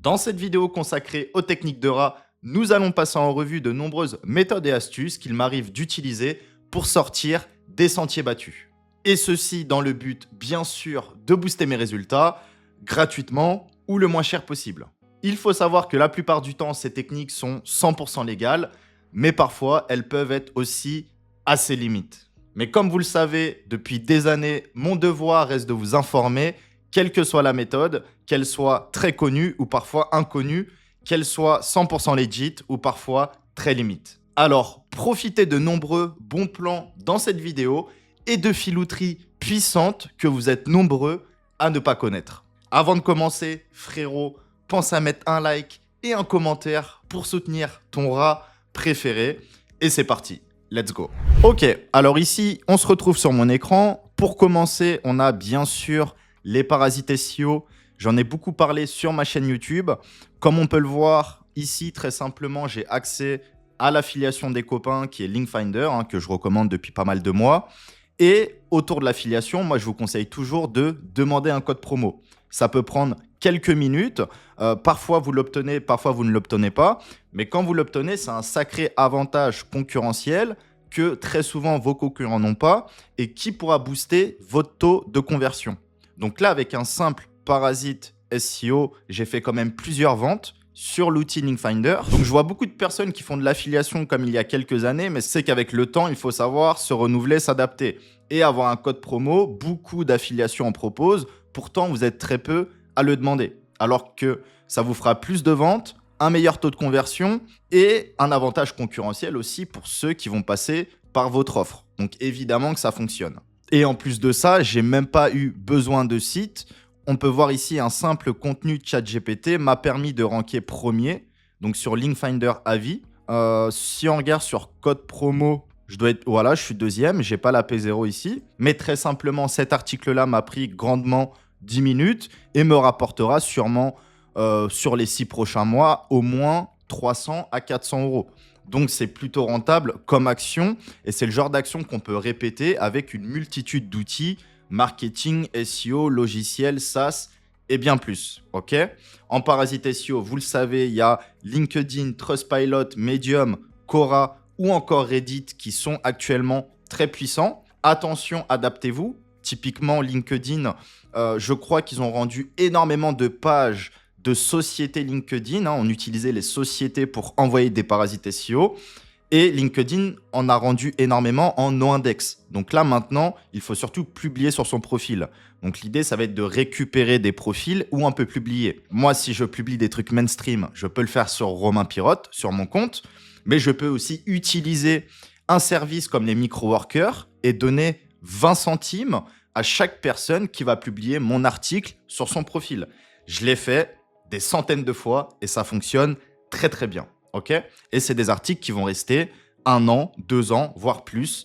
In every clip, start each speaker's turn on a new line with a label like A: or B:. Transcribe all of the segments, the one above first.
A: Dans cette vidéo consacrée aux techniques de rat, nous allons passer en revue de nombreuses méthodes et astuces qu'il m'arrive d'utiliser pour sortir des sentiers battus. Et ceci dans le but, bien sûr, de booster mes résultats gratuitement ou le moins cher possible. Il faut savoir que la plupart du temps, ces techniques sont 100% légales, mais parfois, elles peuvent être aussi assez limites. Mais comme vous le savez, depuis des années, mon devoir reste de vous informer, quelle que soit la méthode, qu'elle soit très connue ou parfois inconnue, qu'elle soit 100% legit ou parfois très limite. Alors, profitez de nombreux bons plans dans cette vidéo et de filouteries puissantes que vous êtes nombreux à ne pas connaître. Avant de commencer, frérot, pense à mettre un like et un commentaire pour soutenir ton rat préféré. Et c'est parti, let's go. Ok, alors ici, on se retrouve sur mon écran. Pour commencer, on a bien sûr les parasites SEO. J'en ai beaucoup parlé sur ma chaîne YouTube. Comme on peut le voir ici, très simplement, j'ai accès à l'affiliation des copains qui est Linkfinder, que je recommande depuis pas mal de mois. Et autour de l'affiliation, moi, je vous conseille toujours de demander un code promo. Ça peut prendre quelques minutes. Parfois, vous l'obtenez, parfois, vous ne l'obtenez pas. Mais quand vous l'obtenez, c'est un sacré avantage concurrentiel que très souvent, vos concurrents n'ont pas et qui pourra booster votre taux de conversion. Donc là, avec un simple parasite SEO, j'ai fait quand même plusieurs ventes sur l'outil Linkfinder. Donc je vois beaucoup de personnes qui font de l'affiliation comme il y a quelques années, mais c'est qu'avec le temps, il faut savoir se renouveler, s'adapter. Et avoir un code promo, beaucoup d'affiliations en proposent. Pourtant, vous êtes très peu à le demander. Alors que ça vous fera plus de ventes, un meilleur taux de conversion et un avantage concurrentiel aussi pour ceux qui vont passer par votre offre. Donc évidemment que ça fonctionne. Et en plus de ça, j'ai même pas eu besoin de site. On peut voir ici un simple contenu ChatGPT m'a permis de ranker premier, donc sur Linkfinder à vie. Si on regarde sur code promo, je suis deuxième, j'ai pas la P0 ici. Mais très simplement, cet article-là m'a pris grandement 10 minutes et me rapportera sûrement sur les 6 prochains mois au moins 300 à 400 euros. Donc, c'est plutôt rentable comme action et c'est le genre d'action qu'on peut répéter avec une multitude d'outils, marketing, SEO, logiciel, SaaS et bien plus. Ok ? En parasite SEO, vous le savez, il y a LinkedIn, Trustpilot, Medium, Quora ou encore Reddit qui sont actuellement très puissants. Attention, adaptez-vous. Typiquement, LinkedIn, je crois qu'ils ont rendu énormément de pages de sociétés LinkedIn. On utilisait les sociétés pour envoyer des parasites SEO. Et LinkedIn en a rendu énormément en no-index. Donc là, maintenant, il faut surtout publier sur son profil. Donc l'idée, ça va être de récupérer des profils ou un peu publier. Moi, si je publie des trucs mainstream, je peux le faire sur Romain Pirotte, sur mon compte. Mais je peux aussi utiliser un service comme les micro-workers et donner 20 centimes à chaque personne qui va publier mon article sur son profil. Je l'ai fait des centaines de fois et ça fonctionne très très bien. Okay, et c'est des articles qui vont rester 1 an, 2 ans, voire plus,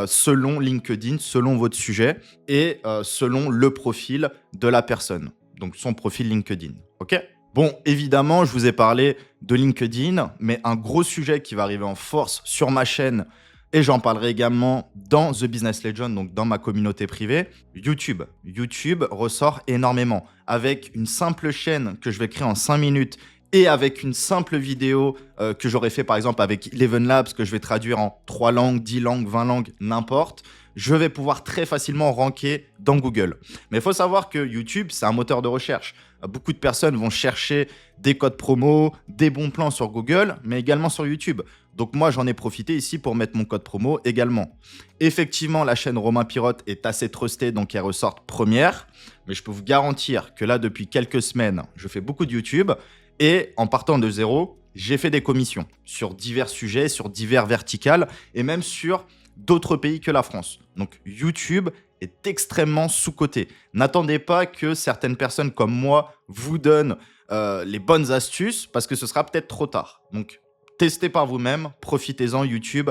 A: selon LinkedIn, selon votre sujet et selon le profil de la personne. Donc son profil LinkedIn. Okay, bon, évidemment, je vous ai parlé de LinkedIn, mais un gros sujet qui va arriver en force sur ma chaîne, et j'en parlerai également dans The Business Legend, donc dans ma communauté privée, YouTube. YouTube ressort énormément. Avec une simple chaîne que je vais créer en 5 minutes et avec une simple vidéo que j'aurais fait par exemple avec Eleven Labs, que je vais traduire en 3 langues, 10 langues, 20 langues, n'importe, je vais pouvoir très facilement ranker dans Google. Mais il faut savoir que YouTube, c'est un moteur de recherche. Beaucoup de personnes vont chercher des codes promo, des bons plans sur Google, mais également sur YouTube. Donc moi, j'en ai profité ici pour mettre mon code promo également. Effectivement, la chaîne Romain Pirotte est assez trustée, donc elle ressort première. Mais je peux vous garantir que là, depuis quelques semaines, je fais beaucoup de YouTube. Et en partant de zéro, j'ai fait des commissions sur divers sujets, sur divers verticales et même sur d'autres pays que la France. Donc YouTube est extrêmement sous-coté. N'attendez pas que certaines personnes comme moi vous donnent les bonnes astuces parce que ce sera peut-être trop tard. Donc testez par vous-même, profitez-en YouTube.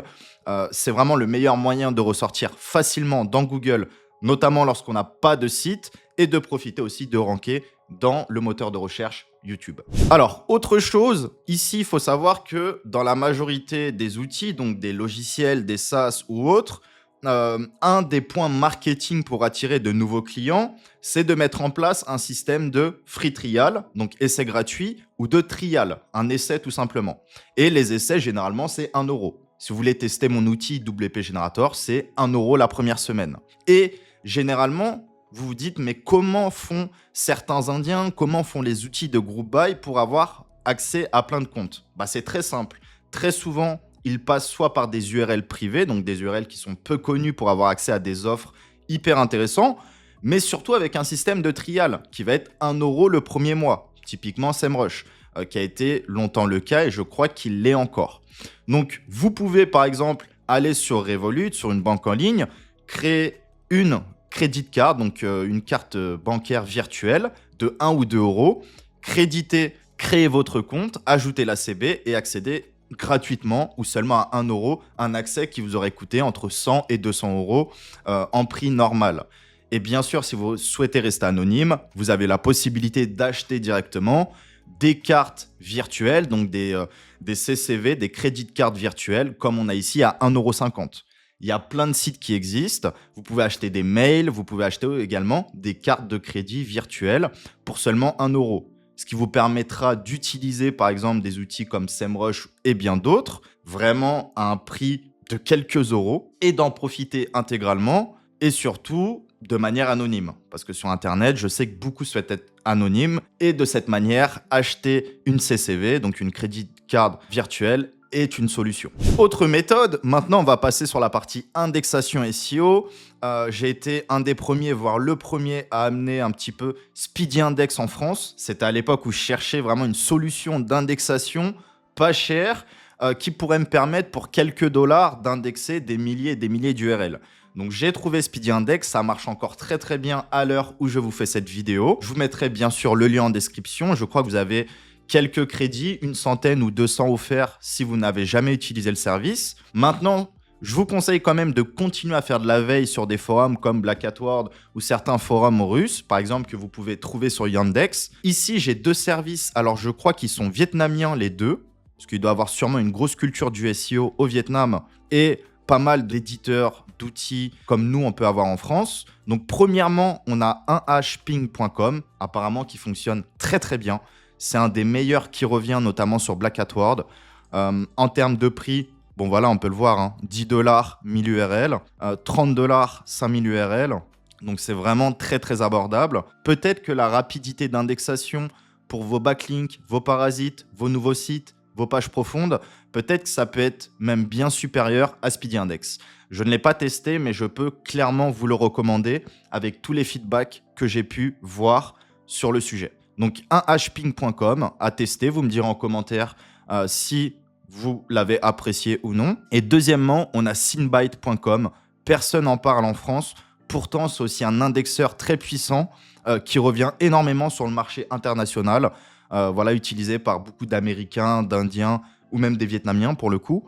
A: C'est vraiment le meilleur moyen de ressortir facilement dans Google, notamment lorsqu'on n'a pas de site et de profiter aussi de ranker dans le moteur de recherche YouTube. Alors, autre chose, ici, il faut savoir que dans la majorité des outils, donc des logiciels, des SaaS ou autres, un des points marketing pour attirer de nouveaux clients, c'est de mettre en place un système de free trial, donc essai gratuit, ou de trial, un essai tout simplement. Et les essais, généralement, c'est 1 euro. Si vous voulez tester mon outil WP Generator, c'est 1 euro la première semaine. Et généralement, vous vous dites, mais comment font certains Indiens, comment font les outils de group buy pour avoir accès à plein de comptes? C'est très simple. Très souvent, ils passent soit par des URL privées, donc des URL qui sont peu connues pour avoir accès à des offres hyper intéressantes, mais surtout avec un système de trial qui va être 1 euro le premier mois, typiquement SEMrush, qui a été longtemps le cas et je crois qu'il l'est encore. Donc, vous pouvez par exemple aller sur Revolut, sur une banque en ligne, créer une credit card, donc une carte bancaire virtuelle de 1 ou 2 euros, créer votre compte, ajouter la CB et accéder gratuitement ou seulement à 1 euro, un accès qui vous aurait coûté entre 100 et 200 euros en prix normal. Et bien sûr, si vous souhaitez rester anonyme, vous avez la possibilité d'acheter directement des cartes virtuelles, donc des CCV, des crédits de cartes virtuelles, comme on a ici à 1,50 €. Il y a plein de sites qui existent. Vous pouvez acheter des mails, vous pouvez acheter également des cartes de crédit virtuelles pour seulement 1 euro. Ce qui vous permettra d'utiliser par exemple des outils comme SEMrush et bien d'autres, vraiment à un prix de quelques euros et d'en profiter intégralement et surtout de manière anonyme. Parce que sur Internet, je sais que beaucoup souhaitent être anonymes et de cette manière, acheter une CCV, donc une credit card virtuelle, est une solution. Autre méthode, maintenant on va passer sur la partie indexation SEO. J'ai été un des premiers, voire le premier à amener un petit peu Speedy Index en France. C'était à l'époque où je cherchais vraiment une solution d'indexation pas chère qui pourrait me permettre pour quelques dollars d'indexer des milliers et des milliers d'URL. Donc j'ai trouvé Speedy Index, ça marche encore très très bien à l'heure où je vous fais cette vidéo. Je vous mettrai bien sûr le lien en description. Je crois que vous avez quelques crédits, une centaine ou 200 offerts si vous n'avez jamais utilisé le service. Maintenant, je vous conseille quand même de continuer à faire de la veille sur des forums comme Black Hat World ou certains forums russes, par exemple, que vous pouvez trouver sur Yandex. Ici, j'ai 2 services. Alors, je crois qu'ils sont vietnamiens les deux, parce qu'il doit y avoir sûrement une grosse culture du SEO au Vietnam et pas mal d'éditeurs, d'outils comme nous, on peut avoir en France. Donc, premièrement, on a 1hping.com, apparemment qui fonctionne très très bien. C'est un des meilleurs qui revient notamment sur Black Hat World. En termes de prix, bon voilà, on peut le voir, hein, 10 $, 1000 URL, 30 $, 5000 URL. Donc c'est vraiment très très abordable. Peut-être que la rapidité d'indexation pour vos backlinks, vos parasites, vos nouveaux sites, vos pages profondes, peut-être que ça peut être même bien supérieur à Speedy Index. Je ne l'ai pas testé, mais je peux clairement vous le recommander avec tous les feedbacks que j'ai pu voir sur le sujet. Donc 1hping.com à tester, vous me direz en commentaire si vous l'avez apprécié ou non. Et deuxièmement, on a Synbyte.com, personne n'en parle en France, pourtant c'est aussi un indexeur très puissant qui revient énormément sur le marché international, voilà, utilisé par beaucoup d'Américains, d'Indiens ou même des Vietnamiens pour le coup.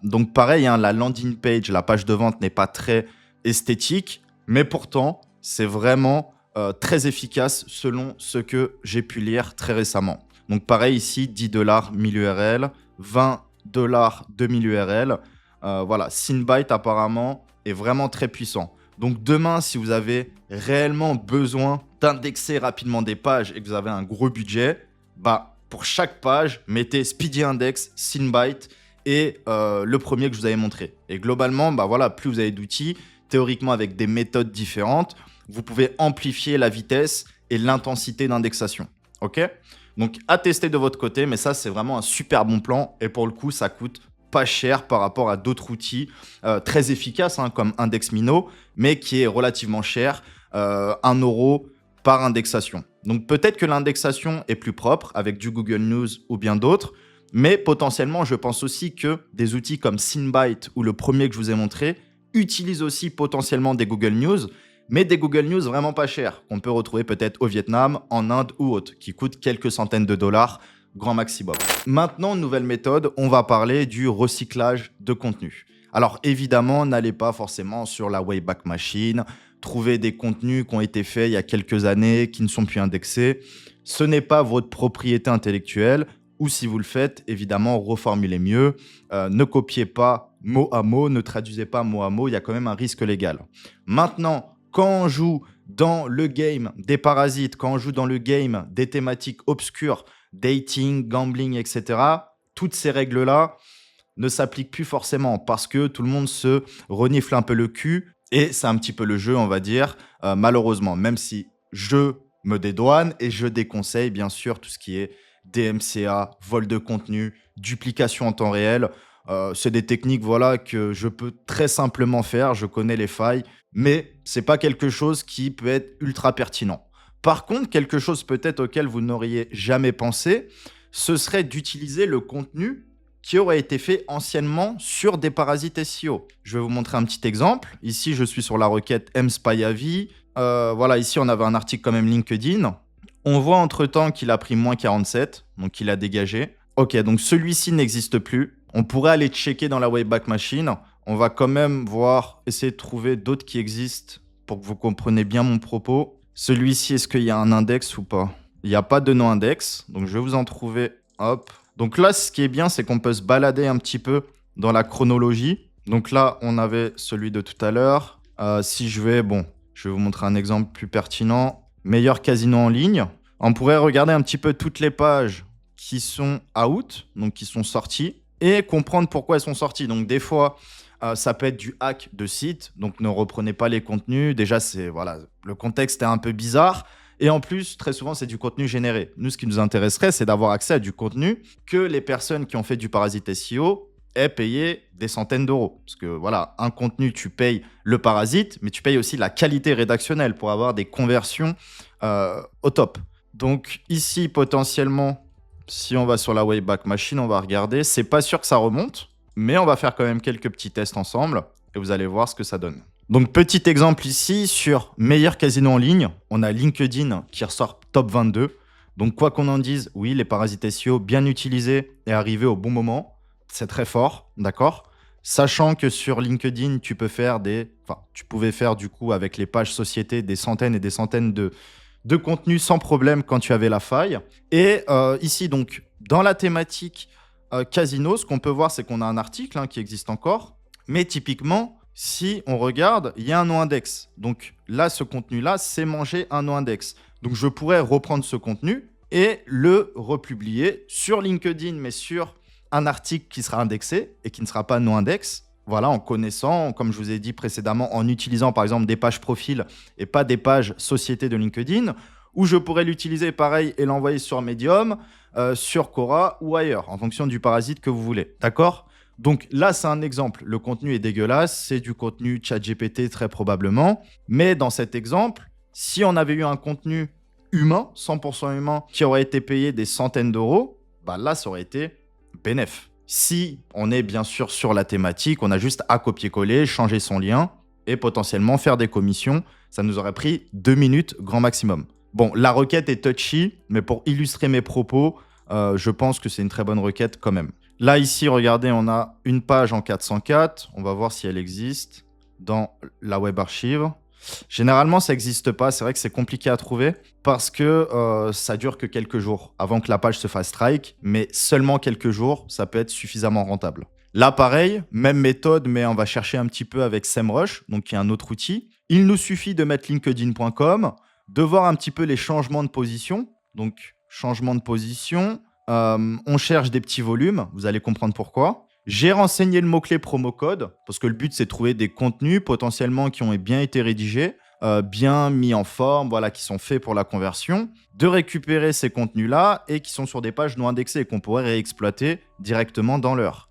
A: Donc pareil, hein, la landing page, la page de vente n'est pas très esthétique, mais pourtant c'est vraiment très efficace selon ce que j'ai pu lire très récemment. Donc pareil ici, 10 $, 1000 URL, 20 $, 2000 URL. Voilà, Synbyte apparemment est vraiment très puissant. Donc demain, si vous avez réellement besoin d'indexer rapidement des pages et que vous avez un gros budget, pour chaque page, mettez Speedy Index, Synbyte et le premier que je vous avais montré. Et globalement, voilà, plus vous avez d'outils, théoriquement avec des méthodes différentes, vous pouvez amplifier la vitesse et l'intensité d'indexation. Ok ? Donc, à tester de votre côté, mais ça, c'est vraiment un super bon plan. Et pour le coup, ça coûte pas cher par rapport à d'autres outils très efficaces, hein, comme IndexMino, mais qui est relativement cher, 1 euro par indexation. Donc, peut-être que l'indexation est plus propre avec du Google News ou bien d'autres, mais potentiellement, je pense aussi que des outils comme Synbyte ou le premier que je vous ai montré utilisent aussi potentiellement des Google News, mais des Google News vraiment pas chers, qu'on peut retrouver peut-être au Vietnam, en Inde ou autre, qui coûtent quelques centaines de dollars, grand maximum. Maintenant, nouvelle méthode, on va parler du recyclage de contenu. Alors évidemment, n'allez pas forcément sur la Wayback Machine, trouver des contenus qui ont été faits il y a quelques années, qui ne sont plus indexés. Ce n'est pas votre propriété intellectuelle, ou si vous le faites, évidemment, reformulez mieux. Ne copiez pas mot à mot, ne traduisez pas mot à mot, il y a quand même un risque légal. Maintenant, quand on joue dans le game des parasites, quand on joue dans le game des thématiques obscures, dating, gambling, etc., toutes ces règles-là ne s'appliquent plus forcément parce que tout le monde se renifle un peu le cul et c'est un petit peu le jeu, on va dire, malheureusement, même si je me dédouane et je déconseille bien sûr tout ce qui est DMCA, vol de contenu, duplication en temps réel. C'est des techniques voilà, que je peux très simplement faire, je connais les failles, mais c'est pas quelque chose qui peut être ultra pertinent. Par contre, quelque chose peut-être auquel vous n'auriez jamais pensé, ce serait d'utiliser le contenu qui aurait été fait anciennement sur des parasites SEO. Je vais vous montrer un petit exemple. Ici, je suis sur la requête mspyavi. Voilà, ici, on avait un article quand même LinkedIn. On voit entre-temps qu'il a pris moins 47, donc il a dégagé. Ok, donc celui-ci n'existe plus. On pourrait aller checker dans la Wayback Machine. On va quand même voir, essayer de trouver d'autres qui existent pour que vous compreniez bien mon propos. Celui-ci, est-ce qu'il y a un index ou pas? Il n'y a pas de nom-index, donc je vais vous en trouver. Hop. Donc là, ce qui est bien, c'est qu'on peut se balader un petit peu dans la chronologie. Donc là, on avait celui de tout à l'heure. Si je vais, je vais vous montrer un exemple plus pertinent. Meilleur casino en ligne. On pourrait regarder un petit peu toutes les pages qui sont out, donc qui sont sorties, et comprendre pourquoi elles sont sorties. Donc des fois, ça peut être du hack de site, donc ne reprenez pas les contenus. Déjà, le contexte est un peu bizarre. Et en plus, très souvent, c'est du contenu généré. Nous, ce qui nous intéresserait, c'est d'avoir accès à du contenu que les personnes qui ont fait du parasite SEO aient payé des centaines d'euros. Parce que voilà, un contenu, tu payes le parasite, mais tu payes aussi la qualité rédactionnelle pour avoir des conversions au top. Donc ici, potentiellement, si on va sur la Wayback Machine, on va regarder. C'est pas sûr que ça remonte, mais on va faire quand même quelques petits tests ensemble et vous allez voir ce que ça donne. Donc, petit exemple ici sur meilleur casino en ligne. On a LinkedIn qui ressort top 22. Donc, quoi qu'on en dise, oui, les parasites SEO bien utilisés et arrivés au bon moment, c'est très fort, d'accord? Sachant que sur LinkedIn, tu pouvais faire du coup avec les pages sociétés des centaines et des centaines de contenus sans problème quand tu avais la faille. Et ici, donc, dans la thématique casino, ce qu'on peut voir, c'est qu'on a un article qui existe encore. Mais typiquement, si on regarde, il y a un nom-index. Donc là, ce contenu-là, c'est manger un nom-index. Donc je pourrais reprendre ce contenu et le republier sur LinkedIn, mais sur un article qui sera indexé et qui ne sera pas nom-index. Voilà, en connaissant, comme je vous ai dit précédemment, en utilisant par exemple des pages profil et pas des pages société de LinkedIn, ou je pourrais l'utiliser pareil et l'envoyer sur Medium, sur Quora ou ailleurs, en fonction du parasite que vous voulez. D'accord ? Donc là, c'est un exemple. Le contenu est dégueulasse, c'est du contenu ChatGPT très probablement. Mais dans cet exemple, si on avait eu un contenu humain, 100% humain, qui aurait été payé des centaines d'euros, là, ça aurait été bénef. Si on est bien sûr sur la thématique, on a juste à copier-coller, changer son lien et potentiellement faire des commissions. Ça nous aurait pris 2 minutes grand maximum. Bon, la requête est touchy, mais pour illustrer mes propos, je pense que c'est une très bonne requête quand même. Là, ici, regardez, on a une page en 404. On va voir si elle existe dans la web archive. Généralement, ça n'existe pas. C'est vrai que c'est compliqué à trouver parce que ça dure que quelques jours avant que la page se fasse strike. Mais seulement quelques jours, ça peut être suffisamment rentable. Là, pareil, même méthode, mais on va chercher un petit peu avec SEMrush, donc qui est un autre outil. Il nous suffit de mettre linkedin.com, de voir un petit peu les changements de position. Donc, changement de position. On cherche des petits volumes, vous allez comprendre pourquoi. J'ai renseigné le mot-clé promo code, parce que le but, c'est de trouver des contenus potentiellement qui ont bien été rédigés, bien mis en forme, qui sont faits pour la conversion, de récupérer ces contenus-là et qui sont sur des pages non indexées et qu'on pourrait réexploiter directement dans l'heure.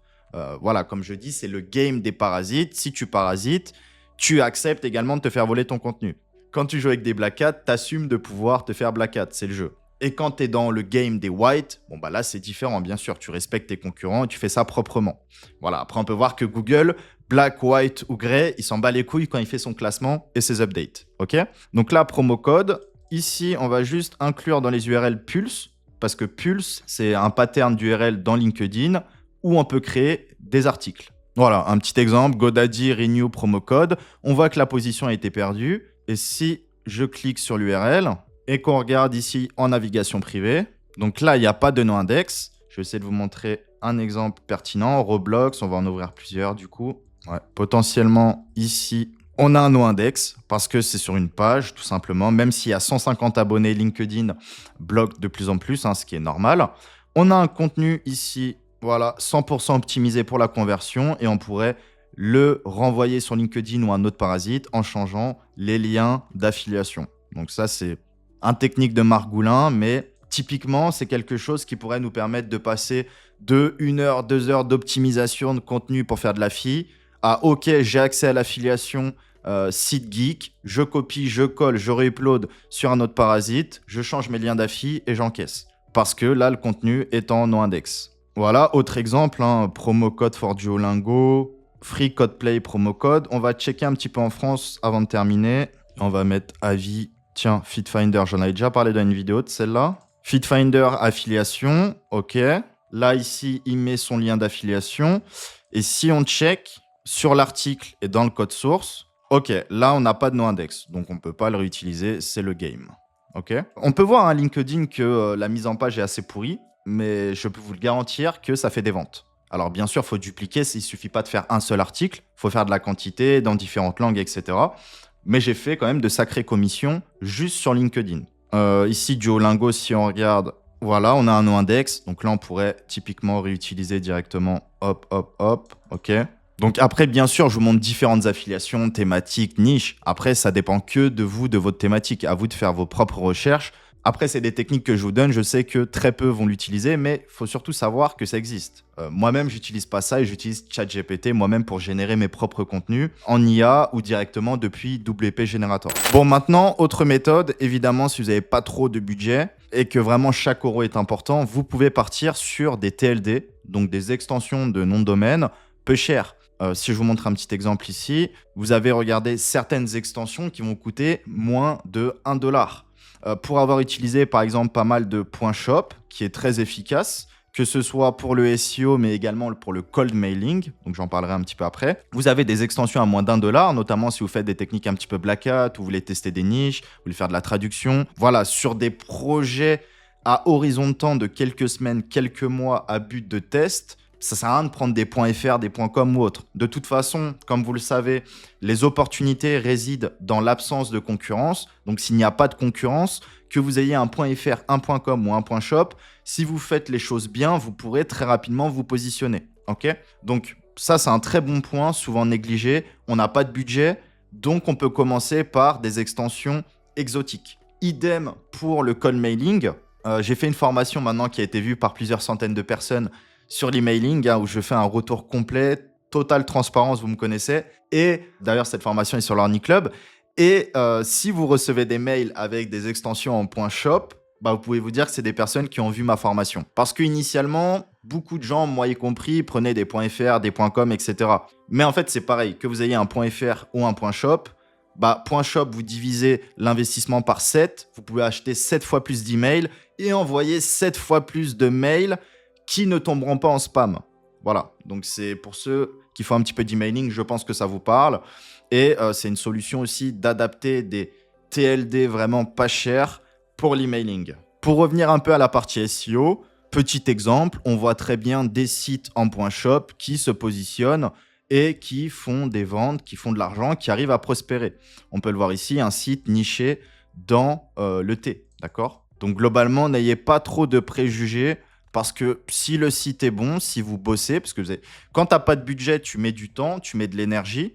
A: Comme je dis, c'est le game des parasites. Si tu parasites, tu acceptes également de te faire voler ton contenu. Quand tu joues avec des black hats, tu assumes de pouvoir te faire black hat, c'est le jeu. Et quand tu es dans le game des whites, là, c'est différent, bien sûr. Tu respectes tes concurrents et tu fais ça proprement. Voilà. Après, on peut voir que Google, black, white ou grey, il s'en bat les couilles quand il fait son classement et ses updates. OK ? Donc là, promo code. Ici, on va juste inclure dans les URL Pulse, parce que Pulse, c'est un pattern d'URL dans LinkedIn où on peut créer des articles. Voilà, un petit exemple. GoDaddy, renew, promo code. On voit que la position a été perdue. Et si je clique sur l'URL... et qu'on regarde ici en navigation privée. Donc là, il n'y a pas de nom-index. Je vais essayer de vous montrer un exemple pertinent. Roblox, on va en ouvrir plusieurs du coup. Ouais. Potentiellement ici, on a un no-index parce que c'est sur une page tout simplement. Même s'il y a 150 abonnés, LinkedIn bloque de plus en plus, hein, ce qui est normal. On a un contenu ici, voilà, 100% optimisé pour la conversion et on pourrait le renvoyer sur LinkedIn ou un autre parasite en changeant les liens d'affiliation. Donc ça, c'est une technique de Margoulin, mais typiquement, c'est quelque chose qui pourrait nous permettre de passer de 1 heure, 2 heures d'optimisation de contenu pour faire de l'affi à OK, j'ai accès à l'affiliation site geek, je copie, je colle, je réupload sur un autre parasite, je change mes liens d'affi et j'encaisse. Parce que là, le contenu est en no-index. Voilà, autre exemple, hein, promo code for Duolingo, free code play promo code. On va checker un petit peu en France avant de terminer. On va mettre avis. Tiens, FeedFinder, j'en avais déjà parlé dans une vidéo de celle-là. FeedFinder affiliation, ok. Là, ici, il met son lien d'affiliation. Et si on check sur l'article et dans le code source, ok, là, on n'a pas de no-index. Donc, on ne peut pas le réutiliser, c'est le game. Ok. On peut voir à LinkedIn que la mise en page est assez pourrie, mais je peux vous le garantir que ça fait des ventes. Alors, bien sûr, il faut dupliquer, il ne suffit pas de faire un seul article, il faut faire de la quantité dans différentes langues, etc. Mais j'ai fait quand même de sacrées commissions juste sur LinkedIn. Ici, Duolingo, si on regarde, voilà, on a un no-index. Donc là, on pourrait typiquement réutiliser directement. Hop, hop, hop. OK. Donc après, bien sûr, je vous montre différentes affiliations, thématiques, niches. Après, ça dépend que de vous, de votre thématique. À vous de faire vos propres recherches. Après, c'est des techniques que je vous donne. Je sais que très peu vont l'utiliser, mais il faut surtout savoir que ça existe. Moi-même, j'utilise pas ça et j'utilise ChatGPT moi-même pour générer mes propres contenus en IA ou directement depuis WP Generator. Bon, maintenant, autre méthode. Évidemment, si vous n'avez pas trop de budget et que vraiment chaque euro est important, vous pouvez partir sur des TLD, donc des extensions de nom de domaine peu chères. Si je vous montre un petit exemple ici, vous avez regardé certaines extensions qui vont coûter moins de 1 $. Pour avoir utilisé par exemple pas mal de .shop qui est très efficace, que ce soit pour le SEO mais également pour le cold mailing, donc j'en parlerai un petit peu après. Vous avez des extensions à moins d'1 $, notamment si vous faites des techniques un petit peu black hat, ou vous voulez tester des niches, vous voulez faire de la traduction. Voilà, sur des projets à horizon de temps de quelques semaines, quelques mois à but de test, ça sert à rien de prendre des .fr, des .com ou autres. De toute façon, comme vous le savez, les opportunités résident dans l'absence de concurrence. Donc, s'il n'y a pas de concurrence, que vous ayez un .fr, un .com ou un .shop, si vous faites les choses bien, vous pourrez très rapidement vous positionner. Ok ? Donc, ça, c'est un très bon point, souvent négligé. On n'a pas de budget, donc on peut commencer par des extensions exotiques. Idem pour le cold mailing. J'ai fait une formation maintenant qui a été vue par plusieurs centaines de personnes sur l'emailing, hein, où je fais un retour complet, totale transparence, vous me connaissez. Et d'ailleurs, cette formation est sur l'Orni Club. Et si vous recevez des mails avec des extensions en .shop, bah, vous pouvez vous dire que c'est des personnes qui ont vu ma formation. Parce qu'initialement, beaucoup de gens, moi y compris, prenaient des .fr, des .com, etc. Mais en fait, c'est pareil. Que vous ayez un .fr ou un .shop, bah, .shop, vous divisez l'investissement par 7. Vous pouvez acheter 7 fois plus d'emails et envoyer 7 fois plus de mails qui ne tomberont pas en spam. Voilà, donc c'est pour ceux qui font un petit peu d'emailing, je pense que ça vous parle. Et c'est une solution aussi d'adapter des TLD vraiment pas chers pour l'emailing. Pour revenir un peu à la partie SEO, petit exemple, on voit très bien des sites en .shop qui se positionnent et qui font des ventes, qui font de l'argent, qui arrivent à prospérer. On peut le voir ici, un site niché dans le thé, d'accord ? Donc globalement, n'ayez pas trop de préjugés. Parce que si le site est bon, si vous bossez, parce que quand tu n'as pas de budget, tu mets du temps, tu mets de l'énergie.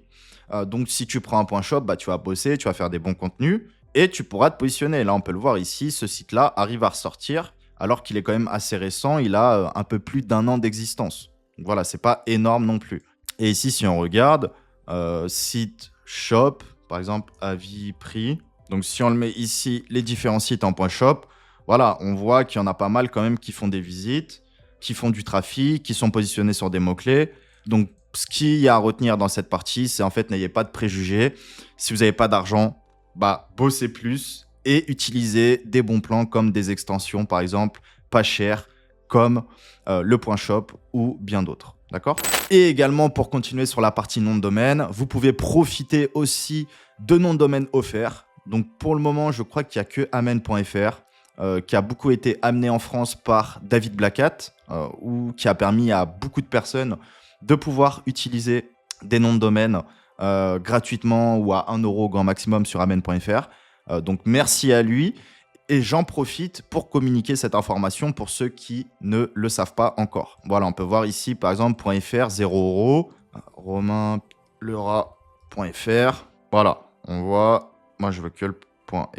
A: Donc, si tu prends un .shop, bah, tu vas bosser, tu vas faire des bons contenus et tu pourras te positionner. Là, on peut le voir ici, ce site-là arrive à ressortir alors qu'il est quand même assez récent. Il a un peu plus d'1 an d'existence. Donc voilà, c'est pas énorme non plus. Et ici, si on regarde, site shop, par exemple, avis prix. Donc, si on le met ici, les différents sites en .shop, voilà, on voit qu'il y en a pas mal quand même qui font des visites, qui font du trafic, qui sont positionnés sur des mots-clés. Donc, ce qu'il y a à retenir dans cette partie, c'est en fait, n'ayez pas de préjugés. Si vous n'avez pas d'argent, bah, bossez plus et utilisez des bons plans comme des extensions, par exemple, pas chères, comme le .shop ou bien d'autres. D'accord ? Et également, pour continuer sur la partie nom de domaine, vous pouvez profiter aussi de noms de domaine offerts. Donc, pour le moment, je crois qu'il n'y a que amen.fr. qui a beaucoup été amené en France par David Blackhat, ou qui a permis à beaucoup de personnes de pouvoir utiliser des noms de domaine gratuitement ou à 1 euro au grand maximum sur amen.fr. Donc merci à lui. Et j'en profite pour communiquer cette information pour ceux qui ne le savent pas encore. Voilà, on peut voir ici, par exemple, .fr, 0 €, romainlerat.fr. Voilà, on voit, moi je veux que le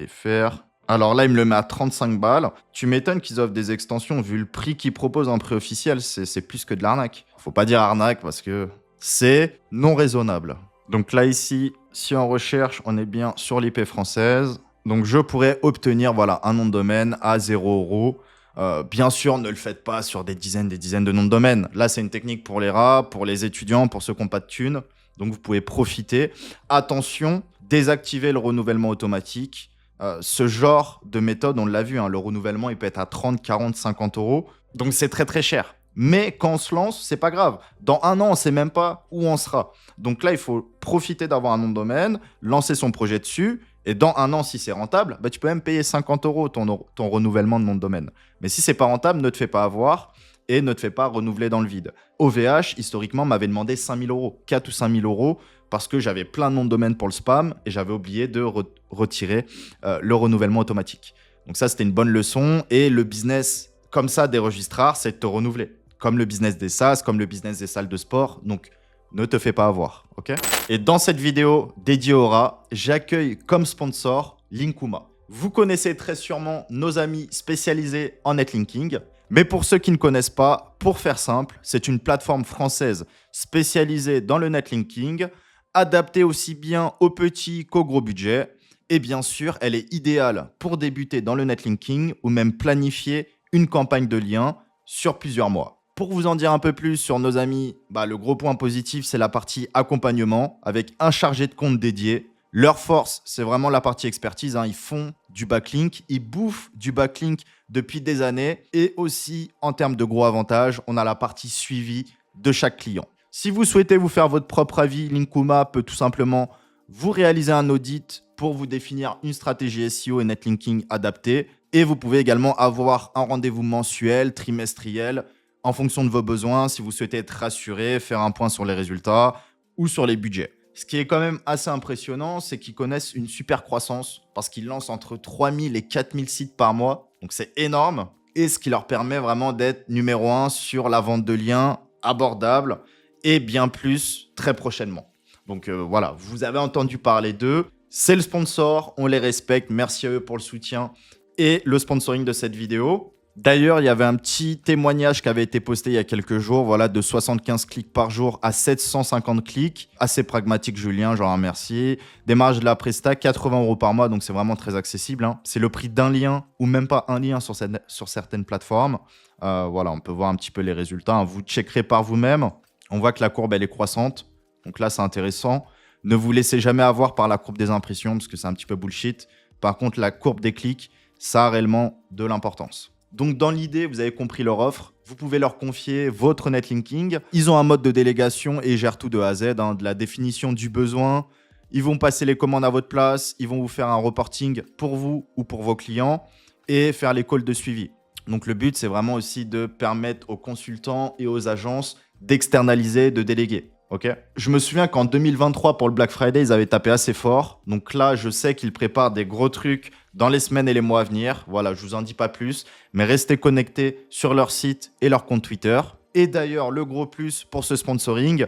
A: .fr. Alors là, il me le met à 35 balles. Tu m'étonnes qu'ils offrent des extensions, vu le prix qu'ils proposent en prix officiel, c'est plus que de l'arnaque. Faut pas dire arnaque parce que c'est non raisonnable. Donc là, ici, si on recherche, on est bien sur l'IP française. Donc, je pourrais obtenir voilà, un nom de domaine à 0 €. Bien sûr, ne le faites pas sur des dizaines de noms de domaine. Là, c'est une technique pour les rats, pour les étudiants, pour ceux qui n'ont pas de thunes. Donc, vous pouvez profiter. Attention, désactivez le renouvellement automatique. Ce genre de méthode, on l'a vu, hein, le renouvellement, il peut être à 30, 40, 50 €. Donc, c'est très, très cher. Mais quand on se lance, c'est pas grave. Dans un an, on ne sait même pas où on sera. Donc là, il faut profiter d'avoir un nom de domaine, lancer son projet dessus. Et dans un an, si c'est rentable, bah, tu peux même payer 50 € ton renouvellement de nom de domaine. Mais si c'est pas rentable, ne te fais pas avoir et ne te fais pas renouveler dans le vide. OVH, historiquement, m'avait demandé 5 000 €, 4 ou 5 000 € parce que j'avais plein de noms de domaine pour le spam et j'avais oublié de retirer le renouvellement automatique. Donc ça, c'était une bonne leçon. Et le business comme ça des registrars, c'est de te renouveler. Comme le business des SaaS, comme le business des salles de sport. Donc, ne te fais pas avoir, ok? Et dans cette vidéo dédiée au rat, j'accueille comme sponsor Linkuma. Vous connaissez très sûrement nos amis spécialisés en netlinking. Mais pour ceux qui ne connaissent pas, pour faire simple, c'est une plateforme française spécialisée dans le netlinking, adaptée aussi bien aux petits qu'aux gros budgets. Et bien sûr, elle est idéale pour débuter dans le netlinking ou même planifier une campagne de liens sur plusieurs mois. Pour vous en dire un peu plus sur nos amis, le gros point positif, c'est la partie accompagnement avec un chargé de compte dédié. Leur force, c'est vraiment la partie expertise. Ils font du backlink, ils bouffent du backlink depuis des années. Et aussi, en termes de gros avantages, on a la partie suivi de chaque client. Si vous souhaitez vous faire votre propre avis, Linkuma peut tout simplement vous réaliser un audit pour vous définir une stratégie SEO et netlinking adaptée. Et vous pouvez également avoir un rendez-vous mensuel, trimestriel, en fonction de vos besoins, si vous souhaitez être rassuré, faire un point sur les résultats ou sur les budgets. Ce qui est quand même assez impressionnant, c'est qu'ils connaissent une super croissance parce qu'ils lancent entre 3000 et 4000 sites par mois. Donc c'est énorme. Et ce qui leur permet vraiment d'être numéro 1 sur la vente de liens abordables et bien plus très prochainement. Donc voilà, vous avez entendu parler d'eux. C'est le sponsor, on les respecte. Merci à eux pour le soutien et le sponsoring de cette vidéo. D'ailleurs, il y avait un petit témoignage qui avait été posté il y a quelques jours, voilà, de 75 clics par jour à 750 clics. Assez pragmatique, Julien, j'en remercie. Démarrage de la Presta, 80 € par mois, donc c'est vraiment très accessible. C'est le prix d'un lien ou même pas un lien sur certaines plateformes. Voilà, on peut voir un petit peu les résultats. Vous checkerez par vous-même. On voit que la courbe, elle est croissante. Donc là, c'est intéressant. Ne vous laissez jamais avoir par la courbe des impressions parce que c'est un petit peu bullshit. Par contre, la courbe des clics, ça a réellement de l'importance. Donc, dans l'idée, vous avez compris leur offre. Vous pouvez leur confier votre netlinking. Ils ont un mode de délégation et ils gèrent tout de A à Z, de la définition du besoin. Ils vont passer les commandes à votre place. Ils vont vous faire un reporting pour vous ou pour vos clients et faire les calls de suivi. Donc, le but, c'est vraiment aussi de permettre aux consultants et aux agences d'externaliser, de déléguer. Ok. Je me souviens qu'en 2023, pour le Black Friday, ils avaient tapé assez fort. Donc là, je sais qu'ils préparent des gros trucs dans les semaines et les mois à venir. Voilà, je vous en dis pas plus. Mais restez connectés sur leur site et leur compte Twitter. Et d'ailleurs, le gros plus pour ce sponsoring,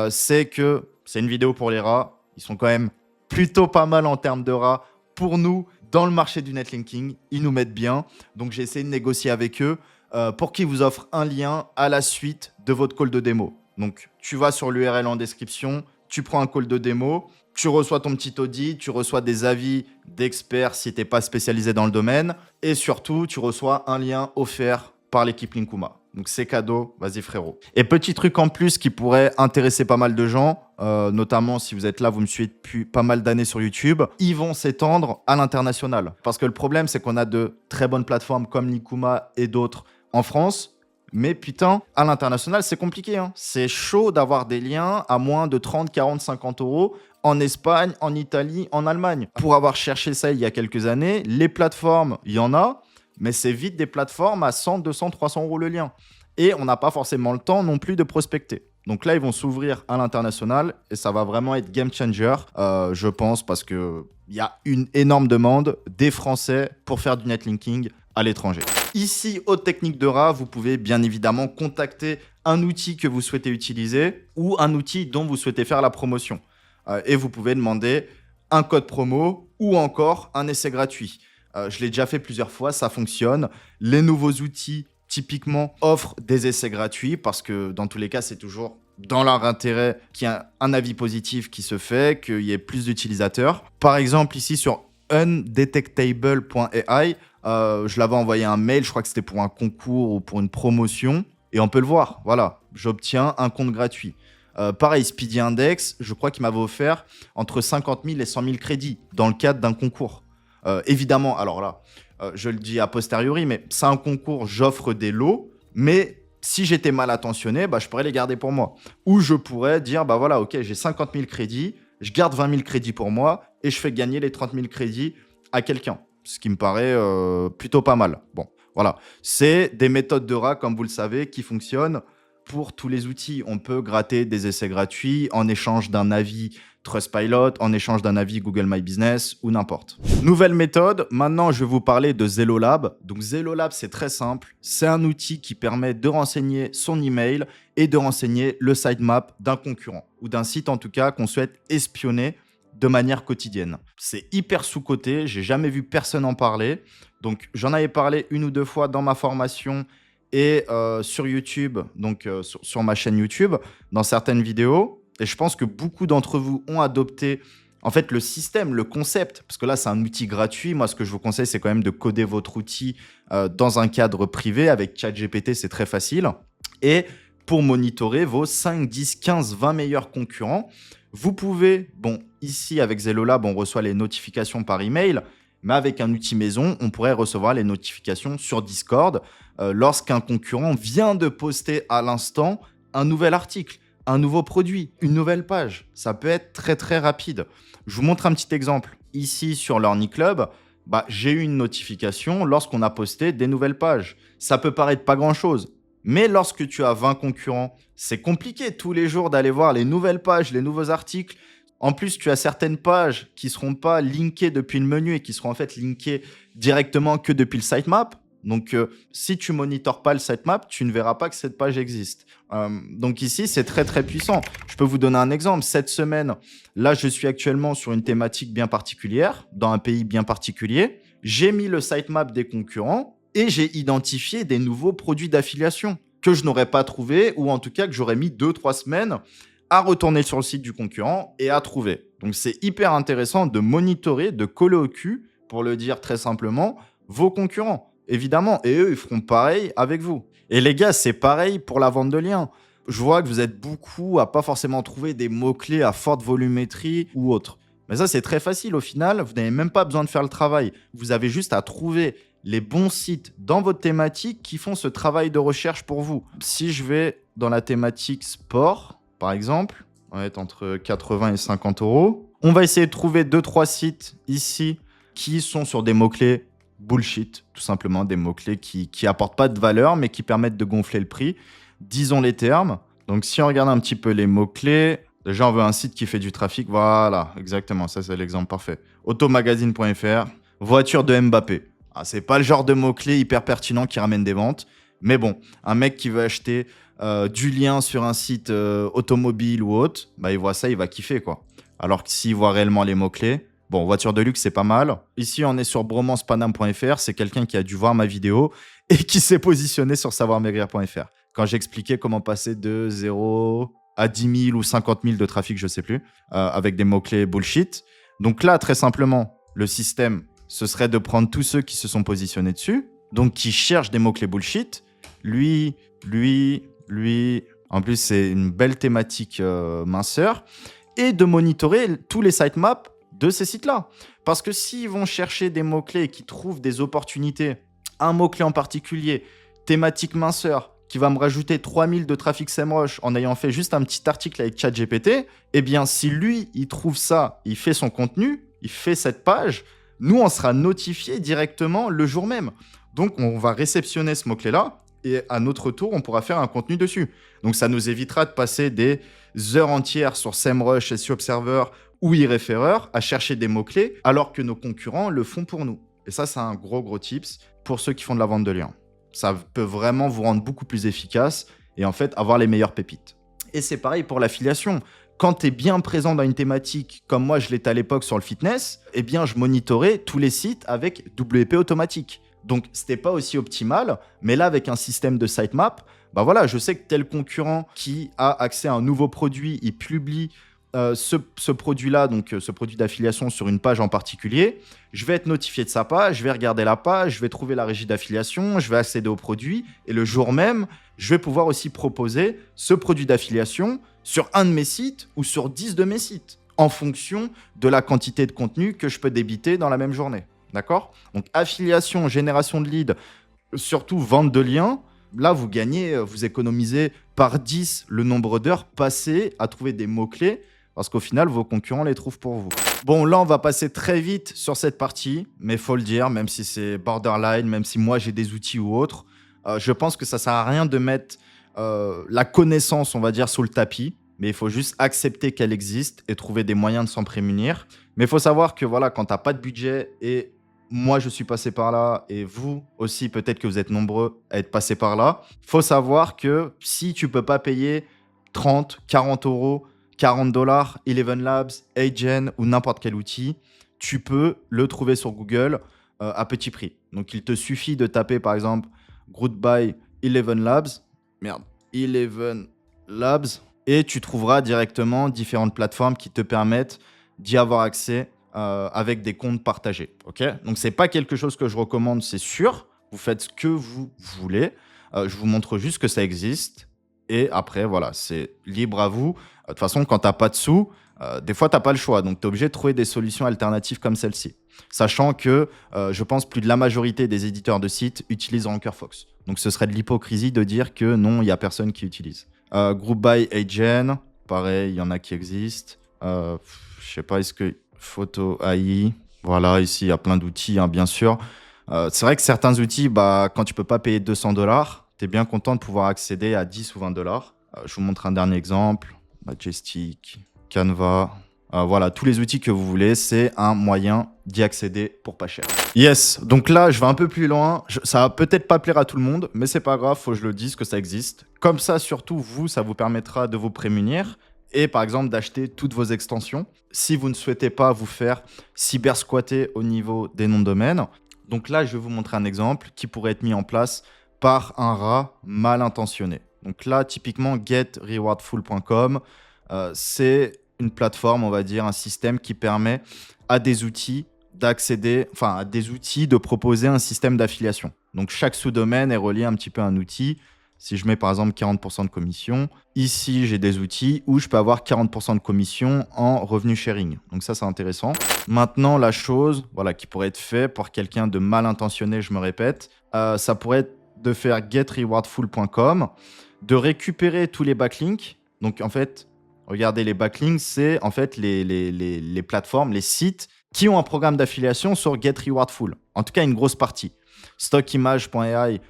A: c'est que c'est une vidéo pour les rats. Ils sont quand même plutôt pas mal en termes de rats pour nous dans le marché du netlinking. Ils nous mettent bien. Donc j'ai essayé de négocier avec eux pour qu'ils vous offrent un lien à la suite de votre call de démo. Donc, tu vas sur l'URL en description, tu prends un call de démo, tu reçois ton petit audit, tu reçois des avis d'experts si tu n'es pas spécialisé dans le domaine et surtout, tu reçois un lien offert par l'équipe Linkuma. Donc, c'est cadeau, vas-y frérot. Et petit truc en plus qui pourrait intéresser pas mal de gens, notamment si vous êtes là, vous me suivez depuis pas mal d'années sur YouTube, ils vont s'étendre à l'international. Parce que le problème, c'est qu'on a de très bonnes plateformes comme Linkuma et d'autres en France. Mais putain, à l'international, c'est compliqué. C'est chaud d'avoir des liens à moins de 30, 40, 50 € en Espagne, en Italie, en Allemagne. Pour avoir cherché ça il y a quelques années, les plateformes, il y en a. mais c'est vite des plateformes à 100, 200, 300 euros le lien. Et on n'a pas forcément le temps non plus de prospecter. Donc là, ils vont s'ouvrir à l'international et ça va vraiment être game changer, je pense, parce qu'il y a une énorme demande des Français pour faire du netlinking à l'étranger. Ici, Haute Technique de Rat, vous pouvez bien évidemment contacter un outil que vous souhaitez utiliser ou un outil dont vous souhaitez faire la promotion. Et vous pouvez demander un code promo ou encore un essai gratuit. Je l'ai déjà fait plusieurs fois, ça fonctionne. Les nouveaux outils, typiquement, offrent des essais gratuits parce que dans tous les cas, c'est toujours dans leur intérêt qu'il y ait un avis positif qui se fait, qu'il y ait plus d'utilisateurs. Par exemple, ici sur undetectable.ai, je l'avais envoyé un mail, je crois que c'était pour un concours ou pour une promotion, et on peut le voir, voilà, j'obtiens un compte gratuit. Pareil, Speedy Index, je crois qu'il m'avait offert entre 50 000 et 100 000 crédits dans le cadre d'un concours. Évidemment, alors là, je le dis a posteriori, mais c'est un concours, j'offre des lots, mais si j'étais mal attentionné, je pourrais les garder pour moi. Ou je pourrais dire, voilà, ok, j'ai 50 000 crédits, je garde 20 000 crédits pour moi et je fais gagner les 30 000 crédits à quelqu'un. Ce qui me paraît plutôt pas mal. Bon, voilà. C'est des méthodes de rat, comme vous le savez, qui fonctionnent pour tous les outils. On peut gratter des essais gratuits en échange d'un avis Trustpilot, en échange d'un avis Google My Business ou n'importe. Nouvelle méthode, maintenant je vais vous parler de Zelolab. Donc Zelolab, c'est très simple. C'est un outil qui permet de renseigner son email et de renseigner le sitemap d'un concurrent ou d'un site en tout cas qu'on souhaite espionner de manière quotidienne. C'est hyper sous-coté, j'ai jamais vu personne en parler. Donc j'en avais parlé une ou deux fois dans ma formation et sur YouTube, donc sur ma chaîne YouTube, dans certaines vidéos. Et je pense que beaucoup d'entre vous ont adopté en fait le système, le concept, parce que là c'est un outil gratuit. Moi ce que je vous conseille c'est quand même de coder votre outil dans un cadre privé. Avec ChatGPT c'est très facile. Et pour monitorer vos 5, 10, 15, 20 meilleurs concurrents, vous pouvez, ici avec Zelolab on reçoit les notifications par email, mais avec un outil maison on pourrait recevoir les notifications sur Discord lorsqu'un concurrent vient de poster à l'instant un nouvel article, un nouveau produit, une nouvelle page. Ça peut être très très rapide. Je vous montre un petit exemple. Ici sur Learning Club, j'ai eu une notification lorsqu'on a posté des nouvelles pages. Ça peut paraître pas grand-chose, mais lorsque tu as 20 concurrents, c'est compliqué tous les jours d'aller voir les nouvelles pages, les nouveaux articles. En plus, tu as certaines pages qui ne seront pas linkées depuis le menu et qui seront en fait linkées directement que depuis le sitemap. Donc, si tu monitores pas le sitemap, tu ne verras pas que cette page existe. Donc ici, c'est très, très puissant. Je peux vous donner un exemple. Cette semaine, là, je suis actuellement sur une thématique bien particulière, dans un pays bien particulier. J'ai mis le sitemap des concurrents et j'ai identifié des nouveaux produits d'affiliation que je n'aurais pas trouvé ou en tout cas que j'aurais mis 2-3 semaines à retourner sur le site du concurrent et à trouver. Donc, c'est hyper intéressant de monitorer, de coller au cul, pour le dire très simplement, vos concurrents. Évidemment, et eux, ils feront pareil avec vous. Et les gars, c'est pareil pour la vente de liens. Je vois que vous êtes beaucoup à pas forcément trouver des mots-clés à forte volumétrie ou autre. Mais ça, c'est très facile. Au final, vous n'avez même pas besoin de faire le travail. Vous avez juste à trouver les bons sites dans votre thématique qui font ce travail de recherche pour vous. Si je vais dans la thématique sport, par exemple, on va être entre 80 et 50 euros. On va essayer de trouver 2-3 sites ici qui sont sur des mots-clés bullshit, tout simplement, des mots-clés qui apportent pas de valeur, mais qui permettent de gonfler le prix. Disons les termes. Donc, si on regarde un petit peu les mots-clés, déjà, on veut un site qui fait du trafic. Voilà, exactement, ça, c'est l'exemple parfait. Automagazine.fr, voiture de Mbappé. C'est pas le genre de mots-clés hyper pertinent qui ramène des ventes. Mais bon, un mec qui veut acheter du lien sur un site automobile ou autre, il voit ça, il va kiffer, quoi. Alors que s'il voit réellement les mots-clés, voiture de luxe, c'est pas mal. Ici, on est sur bromancepanam.fr. C'est quelqu'un qui a dû voir ma vidéo et qui s'est positionné sur savoirmaigrir.fr. Quand j'expliquais comment passer de 0 à 10 000 ou 50 000 de trafic, je sais plus, avec des mots-clés bullshit. Donc là, très simplement, le système, ce serait de prendre tous ceux qui se sont positionnés dessus, donc qui cherchent des mots-clés bullshit. Lui. En plus, c'est une belle thématique minceur. Et de monitorer tous les sitemaps de ces sites-là. Parce que s'ils vont chercher des mots-clés et qu'ils trouvent des opportunités, un mot-clé en particulier, thématique minceur, qui va me rajouter 3000 de trafic SEMrush en ayant fait juste un petit article avec ChatGPT, eh bien, si lui, il trouve ça, il fait son contenu, il fait cette page, nous, on sera notifié directement le jour même. Donc, on va réceptionner ce mot-clé-là et à notre tour, on pourra faire un contenu dessus. Donc, ça nous évitera de passer des heures entières sur SEMrush, SEO Observer ou e-référeur à chercher des mots-clés alors que nos concurrents le font pour nous. Et ça, c'est un gros tips pour ceux qui font de la vente de liens. Ça peut vraiment vous rendre beaucoup plus efficace et en fait, avoir les meilleures pépites. Et c'est pareil pour l'affiliation. Quand tu es bien présent dans une thématique, comme moi je l'étais à l'époque sur le fitness, eh bien je monitorais tous les sites avec WP automatique. Donc c'était pas aussi optimal, mais là avec un système de sitemap, bah voilà, je sais que tel concurrent qui a accès à un nouveau produit, il publie ce produit-là, donc ce produit d'affiliation sur une page en particulier, je vais être notifié de sa page, je vais regarder la page, je vais trouver la régie d'affiliation, je vais accéder au produit et le jour même, je vais pouvoir aussi proposer ce produit d'affiliation sur un de mes sites ou sur 10 de mes sites en fonction de la quantité de contenu que je peux débiter dans la même journée. D'accord ? Donc affiliation, génération de leads, surtout vente de liens. Là, vous gagnez, vous économisez par 10 le nombre d'heures passées à trouver des mots-clés parce qu'au final, vos concurrents les trouvent pour vous. Bon, là, on va passer très vite sur cette partie, mais il faut le dire, même si c'est borderline, même si moi, j'ai des outils ou autres, je pense que ça ne sert à rien de mettre la connaissance, on va dire, sous le tapis, mais il faut juste accepter qu'elle existe et trouver des moyens de s'en prémunir. Mais il faut savoir que voilà, quand tu n'as pas de budget et moi, je suis passé par là et vous aussi, peut-être que vous êtes nombreux à être passés par là. Il faut savoir que si tu ne peux pas payer 30, 40 euros, 40 dollars, Eleven Labs, Agen ou n'importe quel outil, tu peux le trouver sur Google à petit prix. Donc, il te suffit de taper par exemple Group by Eleven Labs, Eleven Labs, et tu trouveras directement différentes plateformes qui te permettent d'y avoir accès avec des comptes partagés. Okay, donc, ce n'est pas quelque chose que je recommande, c'est sûr. Vous faites ce que vous voulez. Je vous montre juste que ça existe. Et après, voilà, c'est libre à vous. De toute façon, quand tu n'as pas de sous, des fois, tu n'as pas le choix. Donc, tu es obligé de trouver des solutions alternatives comme celle-ci. Sachant que je pense plus de la majorité des éditeurs de sites utilisent Rankerfox. Donc, ce serait de l'hypocrisie de dire que non, il n'y a personne qui utilise. Group by Agen, pareil, il y en a qui existent. Je sais pas, est-ce que Photo AI, voilà, ici, il y a plein d'outils, hein, bien sûr. C'est vrai que certains outils, quand tu peux pas payer 200 dollars, tu es bien content de pouvoir accéder à 10 ou 20 dollars. Je vous montre un dernier exemple. Majestic, Canva. Voilà, tous les outils que vous voulez, c'est un moyen d'y accéder pour pas cher. Yes, donc là, je vais un peu plus loin. Ça va peut-être pas plaire à tout le monde, mais c'est pas grave, faut que je le dise que ça existe. Comme ça, surtout, vous, ça vous permettra de vous prémunir et par exemple d'acheter toutes vos extensions si vous ne souhaitez pas vous faire cyber-squatter au niveau des noms de domaine. Donc là, je vais vous montrer un exemple qui pourrait être mis en place par un rat mal intentionné. Donc là, typiquement, getrewardful.com, c'est une plateforme, on va dire, un système qui permet à des outils d'accéder, enfin, à des outils de proposer un système d'affiliation. Donc, chaque sous-domaine est relié un petit peu à un outil. Si je mets par exemple 40% de commission, ici j'ai des outils où je peux avoir 40% de commission en revenu sharing. Donc ça, c'est intéressant. Maintenant, la chose qui pourrait être faite pour quelqu'un de mal intentionné, je me répète, ça pourrait être de faire getrewardful.com, de récupérer tous les backlinks. Donc en fait, regardez, les backlinks, c'est en fait les plateformes, les sites qui ont un programme d'affiliation sur GetRewardFul. En tout cas, une grosse partie. Stockimage.ai,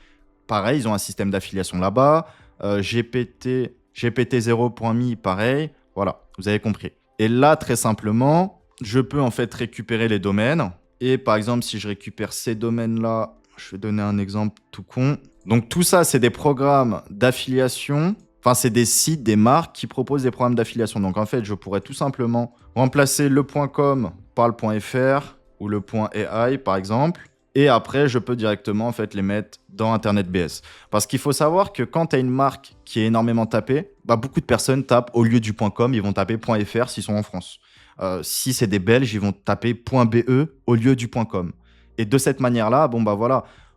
A: pareil, ils ont un système d'affiliation là-bas. GPT0.me, pareil. Voilà, vous avez compris. Et là, très simplement, je peux en fait récupérer les domaines. Et par exemple, si je récupère ces domaines-là, je vais donner un exemple tout con. Donc tout ça, c'est des programmes d'affiliation. Enfin, c'est des sites, des marques qui proposent des programmes d'affiliation. Donc en fait, je pourrais tout simplement remplacer le .com par le .fr ou le .ai par exemple. Et après, je peux directement en fait les mettre dans Internet BS. Parce qu'il faut savoir que quand tu as une marque qui est énormément tapée, beaucoup de personnes tapent au lieu du .com, ils vont taper .fr s'ils sont en France. Si c'est des Belges, ils vont taper .be au lieu du .com. Et de cette manière-là,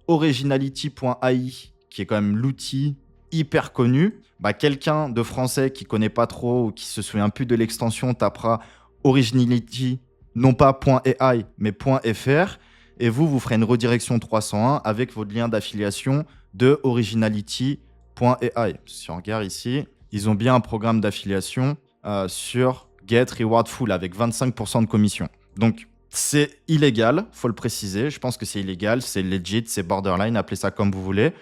A: Originality.ai, qui est quand même l'outil hyper connu, quelqu'un de français qui connaît pas trop ou qui se souvient plus de l'extension tapera Originality, non pas .ai, mais .fr. Et vous ferez une redirection 301 avec votre lien d'affiliation de originality.ai. Si on regarde ici, ils ont bien un programme d'affiliation sur GetRewardFul avec 25% de commission. Donc, C'est illégal, faut le préciser. Je pense que c'est illégal, c'est legit, c'est borderline, appelez ça comme vous voulez.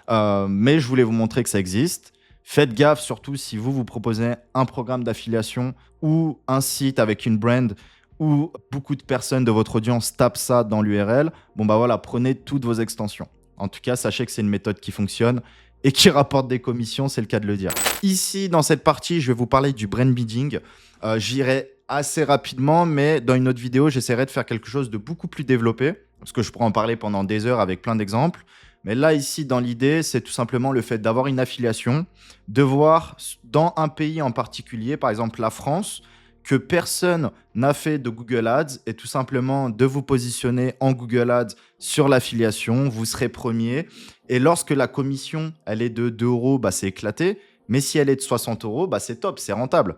A: Mais je voulais vous montrer que ça existe. Faites gaffe surtout si vous proposez un programme d'affiliation ou un site avec une brand où beaucoup de personnes de votre audience tapent ça dans l'URL. Bon bah voilà, prenez toutes vos extensions. En tout cas, sachez que c'est une méthode qui fonctionne et qui rapporte des commissions, c'est le cas de le dire. Ici, dans cette partie, je vais vous parler du brand bidding. J'irai assez rapidement, mais dans une autre vidéo, j'essaierai de faire quelque chose de beaucoup plus développé, parce que je pourrais en parler pendant des heures avec plein d'exemples. Mais là, ici, dans l'idée, c'est tout simplement le fait d'avoir une affiliation, de voir dans un pays en particulier, par exemple la France, que personne n'a fait de Google Ads et tout simplement de vous positionner en Google Ads sur l'affiliation, vous serez premier. Et lorsque la commission, elle est de 2 euros, bah, c'est éclaté. Mais si elle est de 60 euros, bah, c'est top, c'est rentable.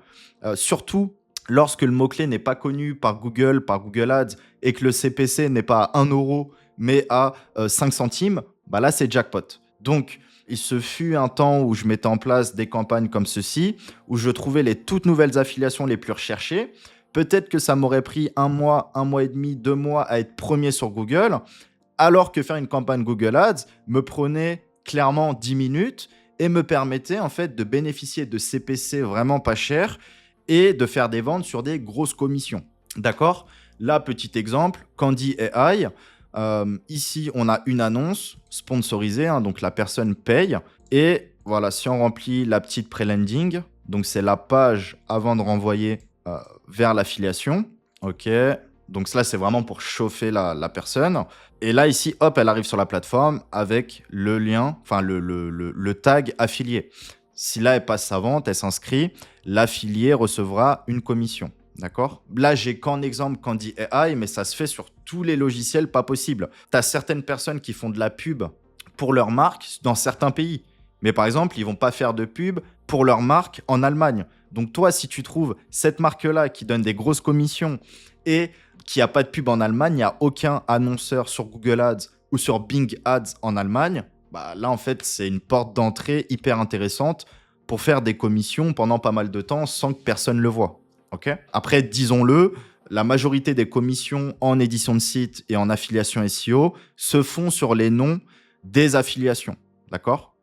A: Surtout lorsque le mot-clé n'est pas connu par Google Ads et que le CPC n'est pas à 1 euro, mais à 5 centimes, bah là, c'est jackpot. Donc, il se fut un temps où je mettais en place des campagnes comme ceci, où je trouvais les toutes nouvelles affiliations les plus recherchées. Peut-être que ça m'aurait pris 1 mois et demi, 2 mois à être premier sur Google, alors que faire une campagne Google Ads me prenait clairement 10 minutes et me permettait en fait de bénéficier de CPC vraiment pas cher et de faire des ventes sur des grosses commissions. D'accord? Là, petit exemple, Candy AI. Ici, on a une annonce sponsorisée, hein, donc la personne paye. Et voilà, si on remplit la petite pré-landing, donc c'est la page avant de renvoyer vers l'affiliation. OK. Donc cela, c'est vraiment pour chauffer la personne. Et là, ici, hop, elle arrive sur la plateforme avec le lien, enfin le tag affilié. Si là, elle passe sa vente, elle s'inscrit, l'affilié recevra une commission. D'accord? Là, j'ai qu'en exemple Candy AI, mais ça se fait sur tous les logiciels, pas possible. Tu as certaines personnes qui font de la pub pour leur marque dans certains pays. Mais par exemple, ils vont pas faire de pub pour leur marque en Allemagne. Donc toi, si tu trouves cette marque-là qui donne des grosses commissions et qui n'a pas de pub en Allemagne, il n'y a aucun annonceur sur Google Ads ou sur Bing Ads en Allemagne, bah là, en fait, c'est une porte d'entrée hyper intéressante pour faire des commissions pendant pas mal de temps sans que personne le voie. Okay. Après, disons-le, la majorité des commissions en édition de site et en affiliation SEO se font sur les noms des affiliations. D'accord?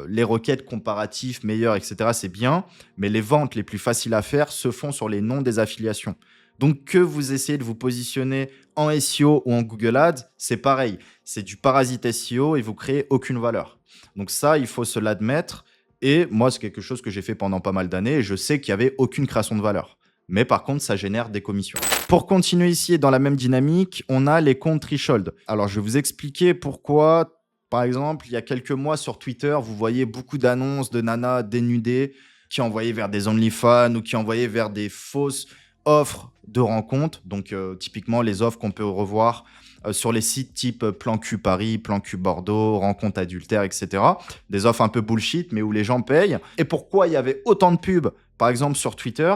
A: Les requêtes comparatives meilleures, etc., c'est bien, mais les ventes les plus faciles à faire se font sur les noms des affiliations. Donc, que vous essayez de vous positionner en SEO ou en Google Ads, c'est pareil. C'est du parasite SEO et vous créez aucune valeur. Donc ça, il faut se l'admettre. Et moi, c'est quelque chose que j'ai fait pendant pas mal d'années et je sais qu'il n'y avait aucune création de valeur. Mais par contre, ça génère des commissions. Pour continuer ici dans la même dynamique, on a les comptes threshold. Alors, je vais vous expliquer pourquoi. Par exemple, il y a quelques mois sur Twitter, vous voyez beaucoup d'annonces de nanas dénudées qui envoyaient vers des OnlyFans ou qui envoyaient vers des fausses offres de rencontres. Donc, typiquement, les offres qu'on peut revoir sur les sites type Plan Cul Paris, Plan Cul Bordeaux, Rencontre adultère, etc. Des offres un peu bullshit, mais où les gens payent. Et pourquoi il y avait autant de pubs, par exemple, sur Twitter?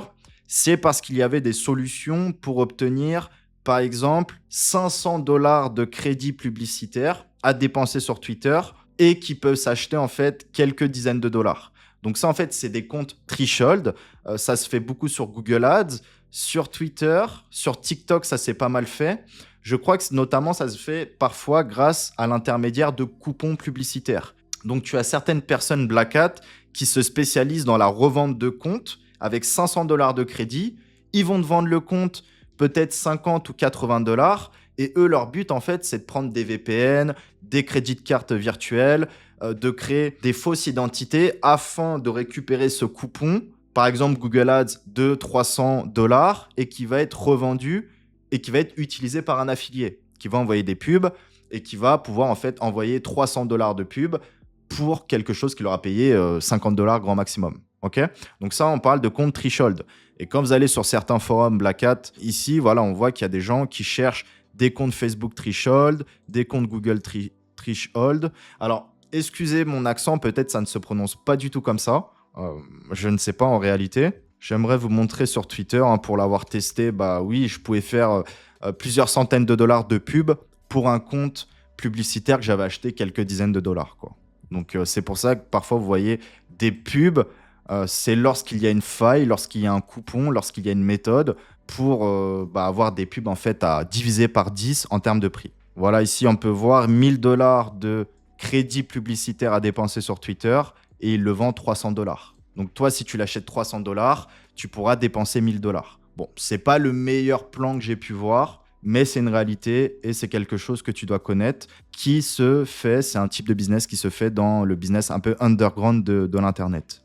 A: C'est parce qu'il y avait des solutions pour obtenir, par exemple, 500 $ de crédit publicitaire à dépenser sur Twitter et qui peuvent s'acheter en fait quelques dizaines de dollars. Donc ça, en fait, c'est des comptes threshold. Ça se fait beaucoup sur Google Ads, sur Twitter, sur TikTok, ça s'est pas mal fait. Je crois que notamment, ça se fait parfois grâce à l'intermédiaire de coupons publicitaires. Donc, tu as certaines personnes Black Hat qui se spécialisent dans la revente de comptes avec 500 $ de crédit. Ils vont te vendre le compte peut-être 50 ou 80 $. Et eux, leur but, en fait, c'est de prendre des VPN, des crédits de carte virtuels, de créer des fausses identités afin de récupérer ce coupon, par exemple Google Ads de 300 $, et qui va être revendu et qui va être utilisé par un affilié qui va envoyer des pubs et qui va pouvoir en fait envoyer 300 $ de pub pour quelque chose qu'il aura payé 50 $ grand maximum. Okay, donc ça, on parle de compte threshold. Et quand vous allez sur certains forums Black Hat, ici, voilà, on voit qu'il y a des gens qui cherchent des comptes Facebook threshold, des comptes Google threshold. Alors, excusez mon accent, peut-être ça ne se prononce pas du tout comme ça. Je ne sais pas en réalité. J'aimerais vous montrer sur Twitter, hein, pour l'avoir testé. Bah oui, je pouvais faire plusieurs centaines de dollars de pub pour un compte publicitaire que j'avais acheté quelques dizaines de dollars, quoi. Donc, c'est pour ça que parfois, vous voyez des pubs. C'est lorsqu'il y a une faille, lorsqu'il y a un coupon, lorsqu'il y a une méthode pour avoir des pubs en fait à diviser par 10 en termes de prix. Voilà, ici on peut voir 1000 dollars de crédit publicitaire à dépenser sur Twitter et il le vend 300 dollars. Donc toi, si tu l'achètes 300 dollars, tu pourras dépenser 1000 dollars. Bon, c'est pas le meilleur plan que j'ai pu voir, mais c'est une réalité et c'est quelque chose que tu dois connaître qui se fait, c'est un type de business qui se fait dans le business un peu underground de l'Internet.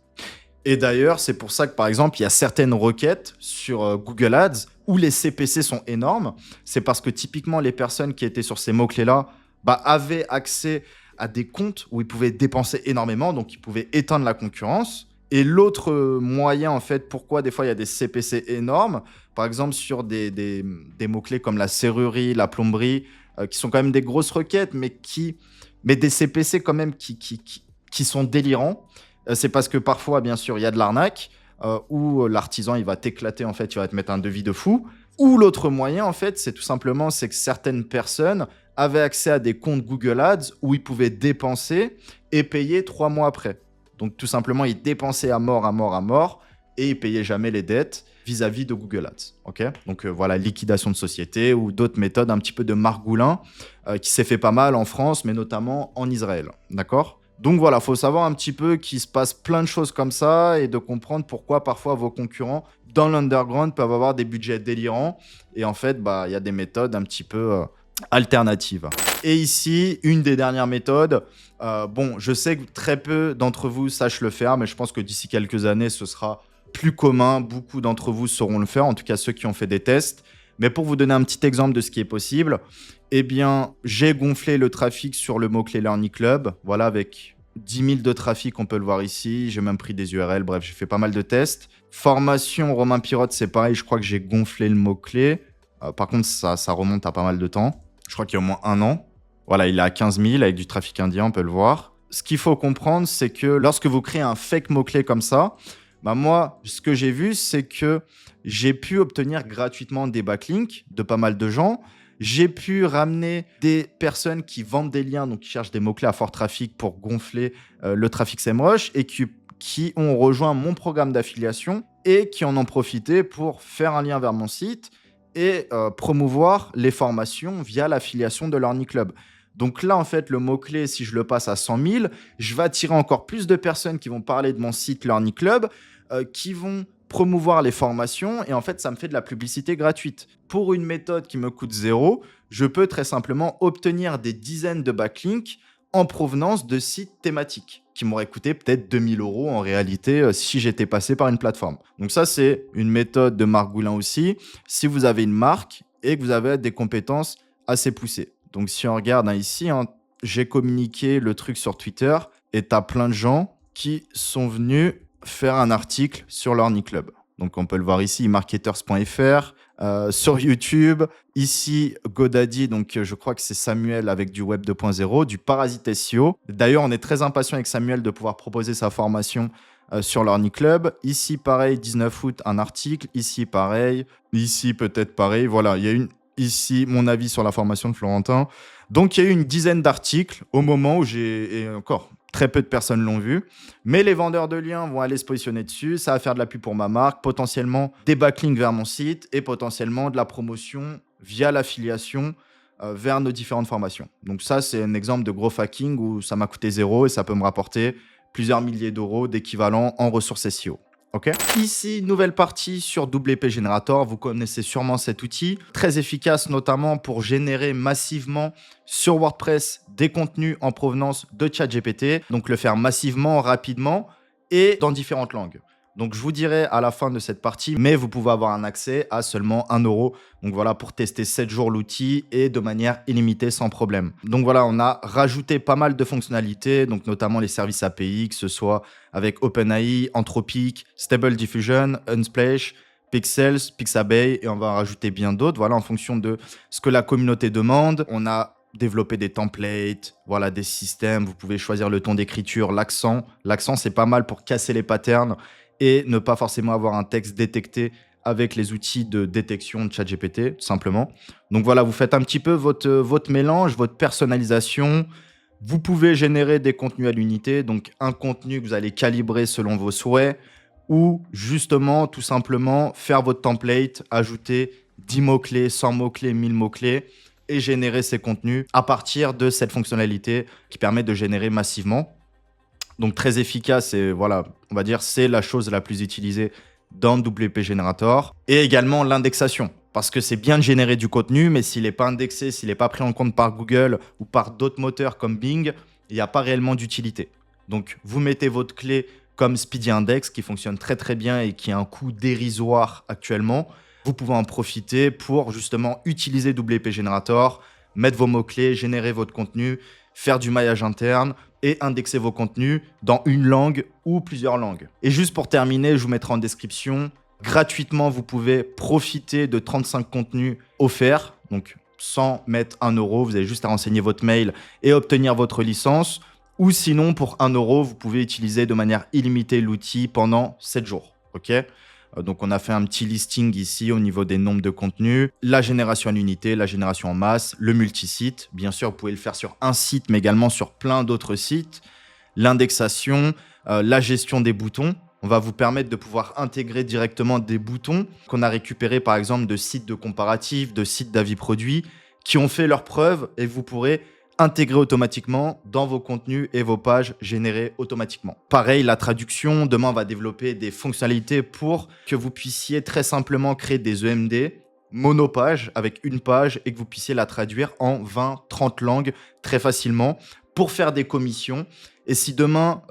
A: Et d'ailleurs, c'est pour ça que, par exemple, il y a certaines requêtes sur Google Ads où les CPC sont énormes. C'est parce que typiquement, les personnes qui étaient sur ces mots-clés-là avaient accès à des comptes où ils pouvaient dépenser énormément, donc ils pouvaient éteindre la concurrence. Et l'autre moyen, en fait, pourquoi des fois il y a des CPC énormes, par exemple sur des mots-clés comme la serrurerie, la plomberie, qui sont quand même des grosses requêtes, mais des CPC quand même qui sont délirants. C'est parce que parfois, bien sûr, il y a de l'arnaque, où l'artisan, il va t'éclater, en fait, il va te mettre un devis de fou. Ou l'autre moyen, en fait, c'est tout simplement c'est que certaines personnes avaient accès à des comptes Google Ads où ils pouvaient dépenser et payer 3 mois après. Donc, tout simplement, ils dépensaient à mort, et ils payaient jamais les dettes vis-à-vis de Google Ads. Okay, donc, voilà, liquidation de société ou d'autres méthodes, un petit peu de margoulin, qui s'est fait pas mal en France, mais notamment en Israël. D'accord ? Donc voilà, il faut savoir un petit peu qu'il se passe plein de choses comme ça et de comprendre pourquoi parfois vos concurrents dans l'underground peuvent avoir des budgets délirants. Et en fait, il y a des méthodes un petit peu alternatives. Et ici, une des dernières méthodes. Je sais que très peu d'entre vous sachent le faire, mais je pense que d'ici quelques années, ce sera plus commun. Beaucoup d'entre vous sauront le faire, en tout cas ceux qui ont fait des tests. Mais pour vous donner un petit exemple de ce qui est possible, eh bien, j'ai gonflé le trafic sur le mot-clé Learning Club. Voilà, avec 10 000 de trafic, on peut le voir ici. J'ai même pris des URL. Bref, j'ai fait pas mal de tests. Formation Romain Pirotte, c'est pareil. Je crois que j'ai gonflé le mot-clé. Par contre, ça remonte à pas mal de temps. Je crois qu'il y a au moins 1 an. Voilà, il est à 15 000 avec du trafic indien, on peut le voir. Ce qu'il faut comprendre, c'est que lorsque vous créez un fake mot-clé comme ça, moi, ce que j'ai vu, c'est que j'ai pu obtenir gratuitement des backlinks de pas mal de gens. J'ai pu ramener des personnes qui vendent des liens, donc qui cherchent des mots-clés à fort trafic pour gonfler le trafic SEMrush et qui ont rejoint mon programme d'affiliation et qui en ont profité pour faire un lien vers mon site et promouvoir les formations via l'affiliation de Learning Club. Donc là, en fait, le mot-clé, si je le passe à 100 000, je vais attirer encore plus de personnes qui vont parler de mon site Learning Club, qui vont promouvoir les formations et en fait, ça me fait de la publicité gratuite. Pour une méthode qui me coûte 0, je peux très simplement obtenir des dizaines de backlinks en provenance de sites thématiques qui m'auraient coûté peut-être 2 000 € en réalité si j'étais passé par une plateforme. Donc ça, c'est une méthode de margoulin aussi si vous avez une marque et que vous avez des compétences assez poussées. Donc si on regarde ici, j'ai communiqué le truc sur Twitter et tu as plein de gens qui sont venus faire un article sur Learning Club. Donc on peut le voir ici, marketers.fr, sur YouTube, ici GoDaddy, donc je crois que c'est Samuel avec du Web 2.0, du Parasite SEO. D'ailleurs, on est très impatient avec Samuel de pouvoir proposer sa formation sur Learning Club. Ici, pareil, 19 août, un article. Ici, pareil. Ici, peut-être pareil. Voilà, il y a ici mon avis sur la formation de Florentin. Donc, il y a eu une dizaine d'articles au moment où et encore, très peu de personnes l'ont vu. Mais les vendeurs de liens vont aller se positionner dessus. Ça va faire de la pub pour ma marque, potentiellement des backlinks vers mon site et potentiellement de la promotion via l'affiliation vers nos différentes formations. Donc ça, c'est un exemple de gros hacking où ça m'a coûté 0 et ça peut me rapporter plusieurs milliers d'euros d'équivalent en ressources SEO. Okay. Ici, nouvelle partie sur WP Generator. Vous connaissez sûrement cet outil, très efficace notamment pour générer massivement sur WordPress des contenus en provenance de ChatGPT. Donc le faire massivement, rapidement et dans différentes langues. Donc je vous dirai à la fin de cette partie, mais vous pouvez avoir un accès à seulement 1 €. Donc voilà, pour tester 7 jours l'outil et de manière illimitée sans problème. Donc voilà, on a rajouté pas mal de fonctionnalités, donc notamment les services API, que ce soit avec OpenAI, Anthropic, Stable Diffusion, Unsplash, Pixels, Pixabay, et on va en rajouter bien d'autres. Voilà, en fonction de ce que la communauté demande. On a développer des templates, voilà, des systèmes. Vous pouvez choisir le ton d'écriture, l'accent. L'accent, c'est pas mal pour casser les patterns et ne pas forcément avoir un texte détecté avec les outils de détection de ChatGPT, tout simplement. Donc voilà, vous faites un petit peu votre mélange, votre personnalisation. Vous pouvez générer des contenus à l'unité, donc un contenu que vous allez calibrer selon vos souhaits ou justement, tout simplement, faire votre template, ajouter 10 mots-clés, 100 mots-clés, 1000 mots-clés et générer ces contenus à partir de cette fonctionnalité qui permet de générer massivement. Donc très efficace et voilà, on va dire c'est la chose la plus utilisée dans WP Generator. Et également l'indexation, parce que c'est bien de générer du contenu, mais s'il n'est pas indexé, s'il n'est pas pris en compte par Google ou par d'autres moteurs comme Bing, il n'y a pas réellement d'utilité. Donc vous mettez votre clé comme Speedy Index qui fonctionne très très bien et qui a un coût dérisoire actuellement. Vous pouvez en profiter pour justement utiliser WP Generator, mettre vos mots-clés, générer votre contenu, faire du maillage interne et indexer vos contenus dans une langue ou plusieurs langues. Et juste pour terminer, je vous mettrai en description, gratuitement, vous pouvez profiter de 35 contenus offerts, donc sans mettre 1 euro, vous avez juste à renseigner votre mail et obtenir votre licence. Ou sinon, pour 1 euro, vous pouvez utiliser de manière illimitée l'outil pendant 7 jours. Ok ? Donc, on a fait un petit listing ici au niveau des nombres de contenus, la génération en unité, la génération en masse, le multisite. Bien sûr, vous pouvez le faire sur un site, mais également sur plein d'autres sites. L'indexation, la gestion des boutons. On va vous permettre de pouvoir intégrer directement des boutons qu'on a récupérés, par exemple, de sites de comparatifs, de sites d'avis produits, qui ont fait leurs preuves et vous pourrez intégrer automatiquement dans vos contenus et vos pages générées automatiquement. Pareil, la traduction, demain on va développer des fonctionnalités pour que vous puissiez très simplement créer des EMD monopage avec une page et que vous puissiez la traduire en 20-30 langues très facilement pour faire des commissions. Et si demain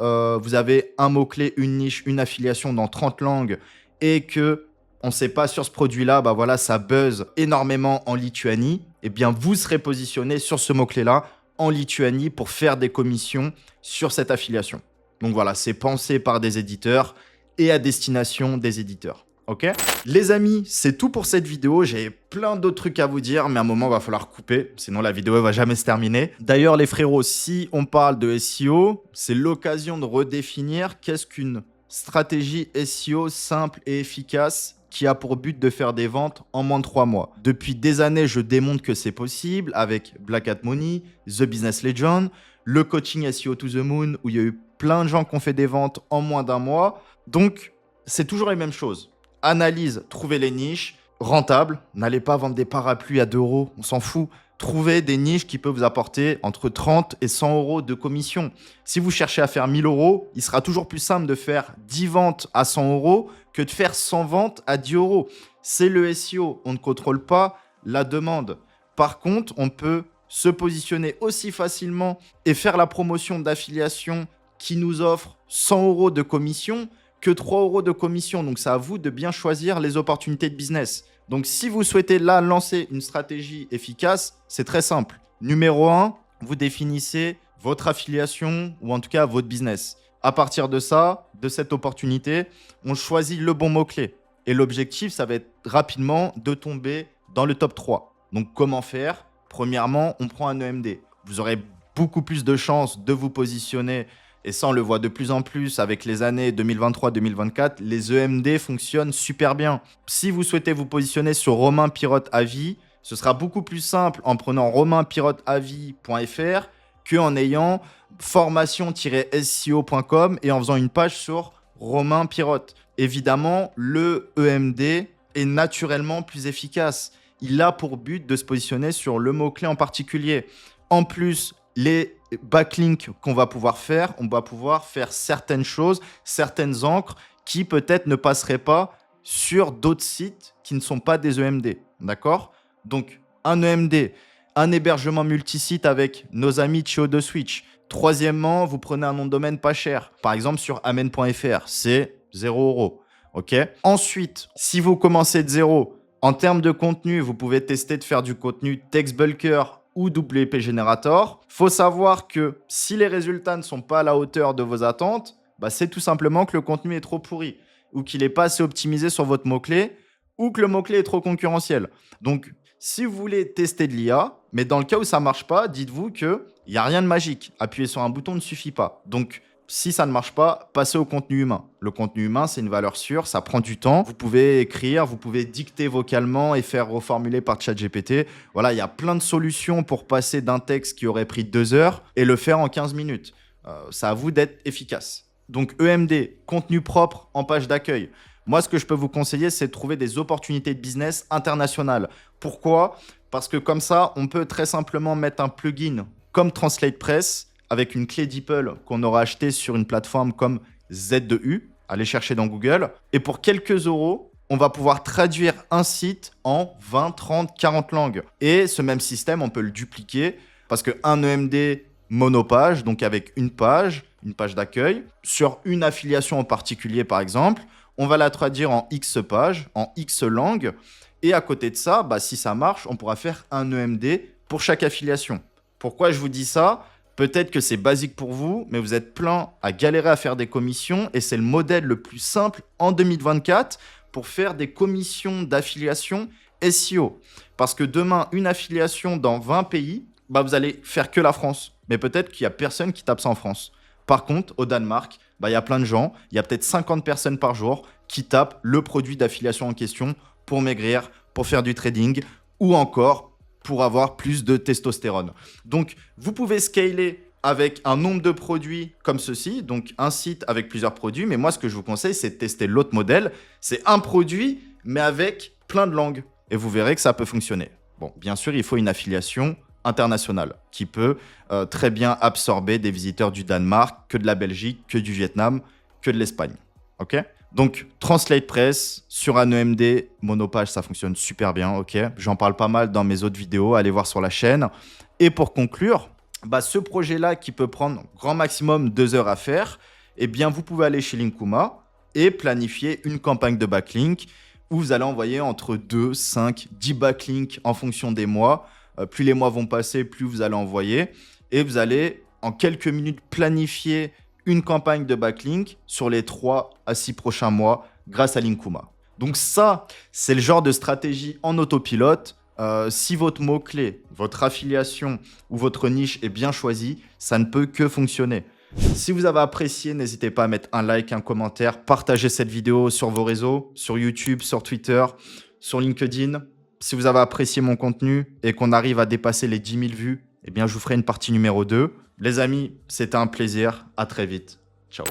A: vous avez un mot-clé, une niche, une affiliation dans 30 langues et que on ne sait pas sur ce produit-là, bah voilà, ça buzz énormément en Lituanie, eh bien vous serez positionné sur ce mot-clé-là en Lituanie pour faire des commissions sur cette affiliation. Donc voilà, c'est pensé par des éditeurs et à destination des éditeurs. Ok ? Les amis, c'est tout pour cette vidéo. J'ai plein d'autres trucs à vous dire, mais à un moment, il va falloir couper. Sinon, la vidéo ne va jamais se terminer. D'ailleurs, les frérots, si on parle de SEO, c'est l'occasion de redéfinir qu'est-ce qu'une stratégie SEO simple et efficace qui a pour but de faire des ventes en moins de 3 mois. Depuis des années, je démontre que c'est possible avec Black Hat Money, The Business Legend, le coaching SEO to the Moon, où il y a eu plein de gens qui ont fait des ventes en moins d'1 mois. Donc, c'est toujours les mêmes choses. Analyse, trouvez les niches rentables. N'allez pas vendre des parapluies à 2 euros, on s'en fout. Trouvez des niches qui peuvent vous apporter entre 30 et 100 euros de commission. Si vous cherchez à faire 1000 euros, il sera toujours plus simple de faire 10 ventes à 100 euros que de faire 100 ventes à 10 euros. C'est le SEO. On ne contrôle pas la demande. Par contre, on peut se positionner aussi facilement et faire la promotion d'affiliation qui nous offre 100 euros de commission que 3 euros de commission. Donc, c'est à vous de bien choisir les opportunités de business. Donc, si vous souhaitez là lancer une stratégie efficace, c'est très simple. Numéro 1, vous définissez votre affiliation ou en tout cas votre business. À partir de ça, de cette opportunité, on choisit le bon mot-clé. Et l'objectif, ça va être rapidement de tomber dans le top 3. Donc, comment faire ? Premièrement, on prend un EMD. Vous aurez beaucoup plus de chances de vous positionner. Et ça, on le voit de plus en plus avec les années 2023-2024. Les EMD fonctionnent super bien. Si vous souhaitez vous positionner sur Romain Pirotte Avis, ce sera beaucoup plus simple en prenant romainpirotteavis.fr qu'en ayant formation-seo.com et en faisant une page sur Romain Pirotte. Évidemment, le EMD est naturellement plus efficace. Il a pour but de se positionner sur le mot-clé en particulier. En plus, les backlinks qu'on va pouvoir faire, on va pouvoir faire certaines choses, certaines encres qui peut-être ne passeraient pas sur d'autres sites qui ne sont pas des EMD. D'accord ? Donc, un EMD, un hébergement multisite avec nos amis de chez O2Switch. Troisièmement, vous prenez un nom de domaine pas cher. Par exemple, sur amen.fr, c'est 0 euros. Ok ? Ensuite, si vous commencez de 0, en termes de contenu, vous pouvez tester de faire du contenu TextBulker ou WP Generator. Il faut savoir que si les résultats ne sont pas à la hauteur de vos attentes, bah c'est tout simplement que le contenu est trop pourri ou qu'il n'est pas assez optimisé sur votre mot-clé ou que le mot-clé est trop concurrentiel. Donc, si vous voulez tester de l'IA, mais dans le cas où ça ne marche pas, dites-vous qu'il n'y a rien de magique. Appuyer sur un bouton ne suffit pas. Donc, si ça ne marche pas, passez au contenu humain. Le contenu humain, c'est une valeur sûre, ça prend du temps. Vous pouvez écrire, vous pouvez dicter vocalement et faire reformuler par ChatGPT. Voilà, il y a plein de solutions pour passer d'un texte qui aurait pris 2 heures et le faire en 15 minutes. C'est à vous d'être efficace. Donc EMD, contenu propre en page d'accueil. Moi, ce que je peux vous conseiller, c'est de trouver des opportunités de business internationales. Pourquoi? Parce que comme ça, on peut très simplement mettre un plugin comme TranslatePress avec une clé DeepL qu'on aura acheté sur une plateforme comme Z2U. Allez chercher dans Google. Et pour quelques euros, on va pouvoir traduire un site en 20, 30, 40 langues. Et ce même système, on peut le dupliquer parce qu'un EMD monopage, donc avec une page d'accueil, sur une affiliation en particulier par exemple, on va la traduire en X pages, en X langues. Et à côté de ça, si ça marche, on pourra faire un EMD pour chaque affiliation. Pourquoi je vous dis ça? Peut-être que c'est basique pour vous, mais vous êtes plein à galérer à faire des commissions et c'est le modèle le plus simple en 2024 pour faire des commissions d'affiliation SEO. Parce que demain, une affiliation dans 20 pays, vous allez faire que la France. Mais peut-être qu'il n'y a personne qui tape ça en France. Par contre, au Danemark, il y a plein de gens, il y a peut-être 50 personnes par jour qui tapent le produit d'affiliation en question pour maigrir, pour faire du trading ou encore pour avoir plus de testostérone. Donc, vous pouvez scaler avec un nombre de produits comme ceci, donc un site avec plusieurs produits. Mais moi, ce que je vous conseille, c'est de tester l'autre modèle. C'est un produit, mais avec plein de langues. Et vous verrez que ça peut fonctionner. Bon, bien sûr, il faut une affiliation internationale qui peut très bien absorber des visiteurs du Danemark, que de la Belgique, que du Vietnam, que de l'Espagne. OK? Donc, TranslatePress sur un EMD monopage, ça fonctionne super bien. OK? J'en parle pas mal dans mes autres vidéos. Allez voir sur la chaîne. Et pour conclure, ce projet-là qui peut prendre grand maximum 2 heures à faire, eh bien, vous pouvez aller chez Linkuma et planifier une campagne de backlink où vous allez envoyer entre 2, 5, 10 backlinks en fonction des mois. Plus les mois vont passer, plus vous allez envoyer. Et vous allez, en quelques minutes, planifier une campagne de backlink sur les 3 à 6 prochains mois grâce à Linkuma. Donc ça, c'est le genre de stratégie en autopilote. Si votre mot-clé, votre affiliation ou votre niche est bien choisie, ça ne peut que fonctionner. Si vous avez apprécié, n'hésitez pas à mettre un like, un commentaire, partagez cette vidéo sur vos réseaux, sur YouTube, sur Twitter, sur LinkedIn. Si vous avez apprécié mon contenu et qu'on arrive à dépasser les 10 000 vues, eh bien, je vous ferai une partie numéro 2. Les amis, c'était un plaisir. À très vite. Ciao.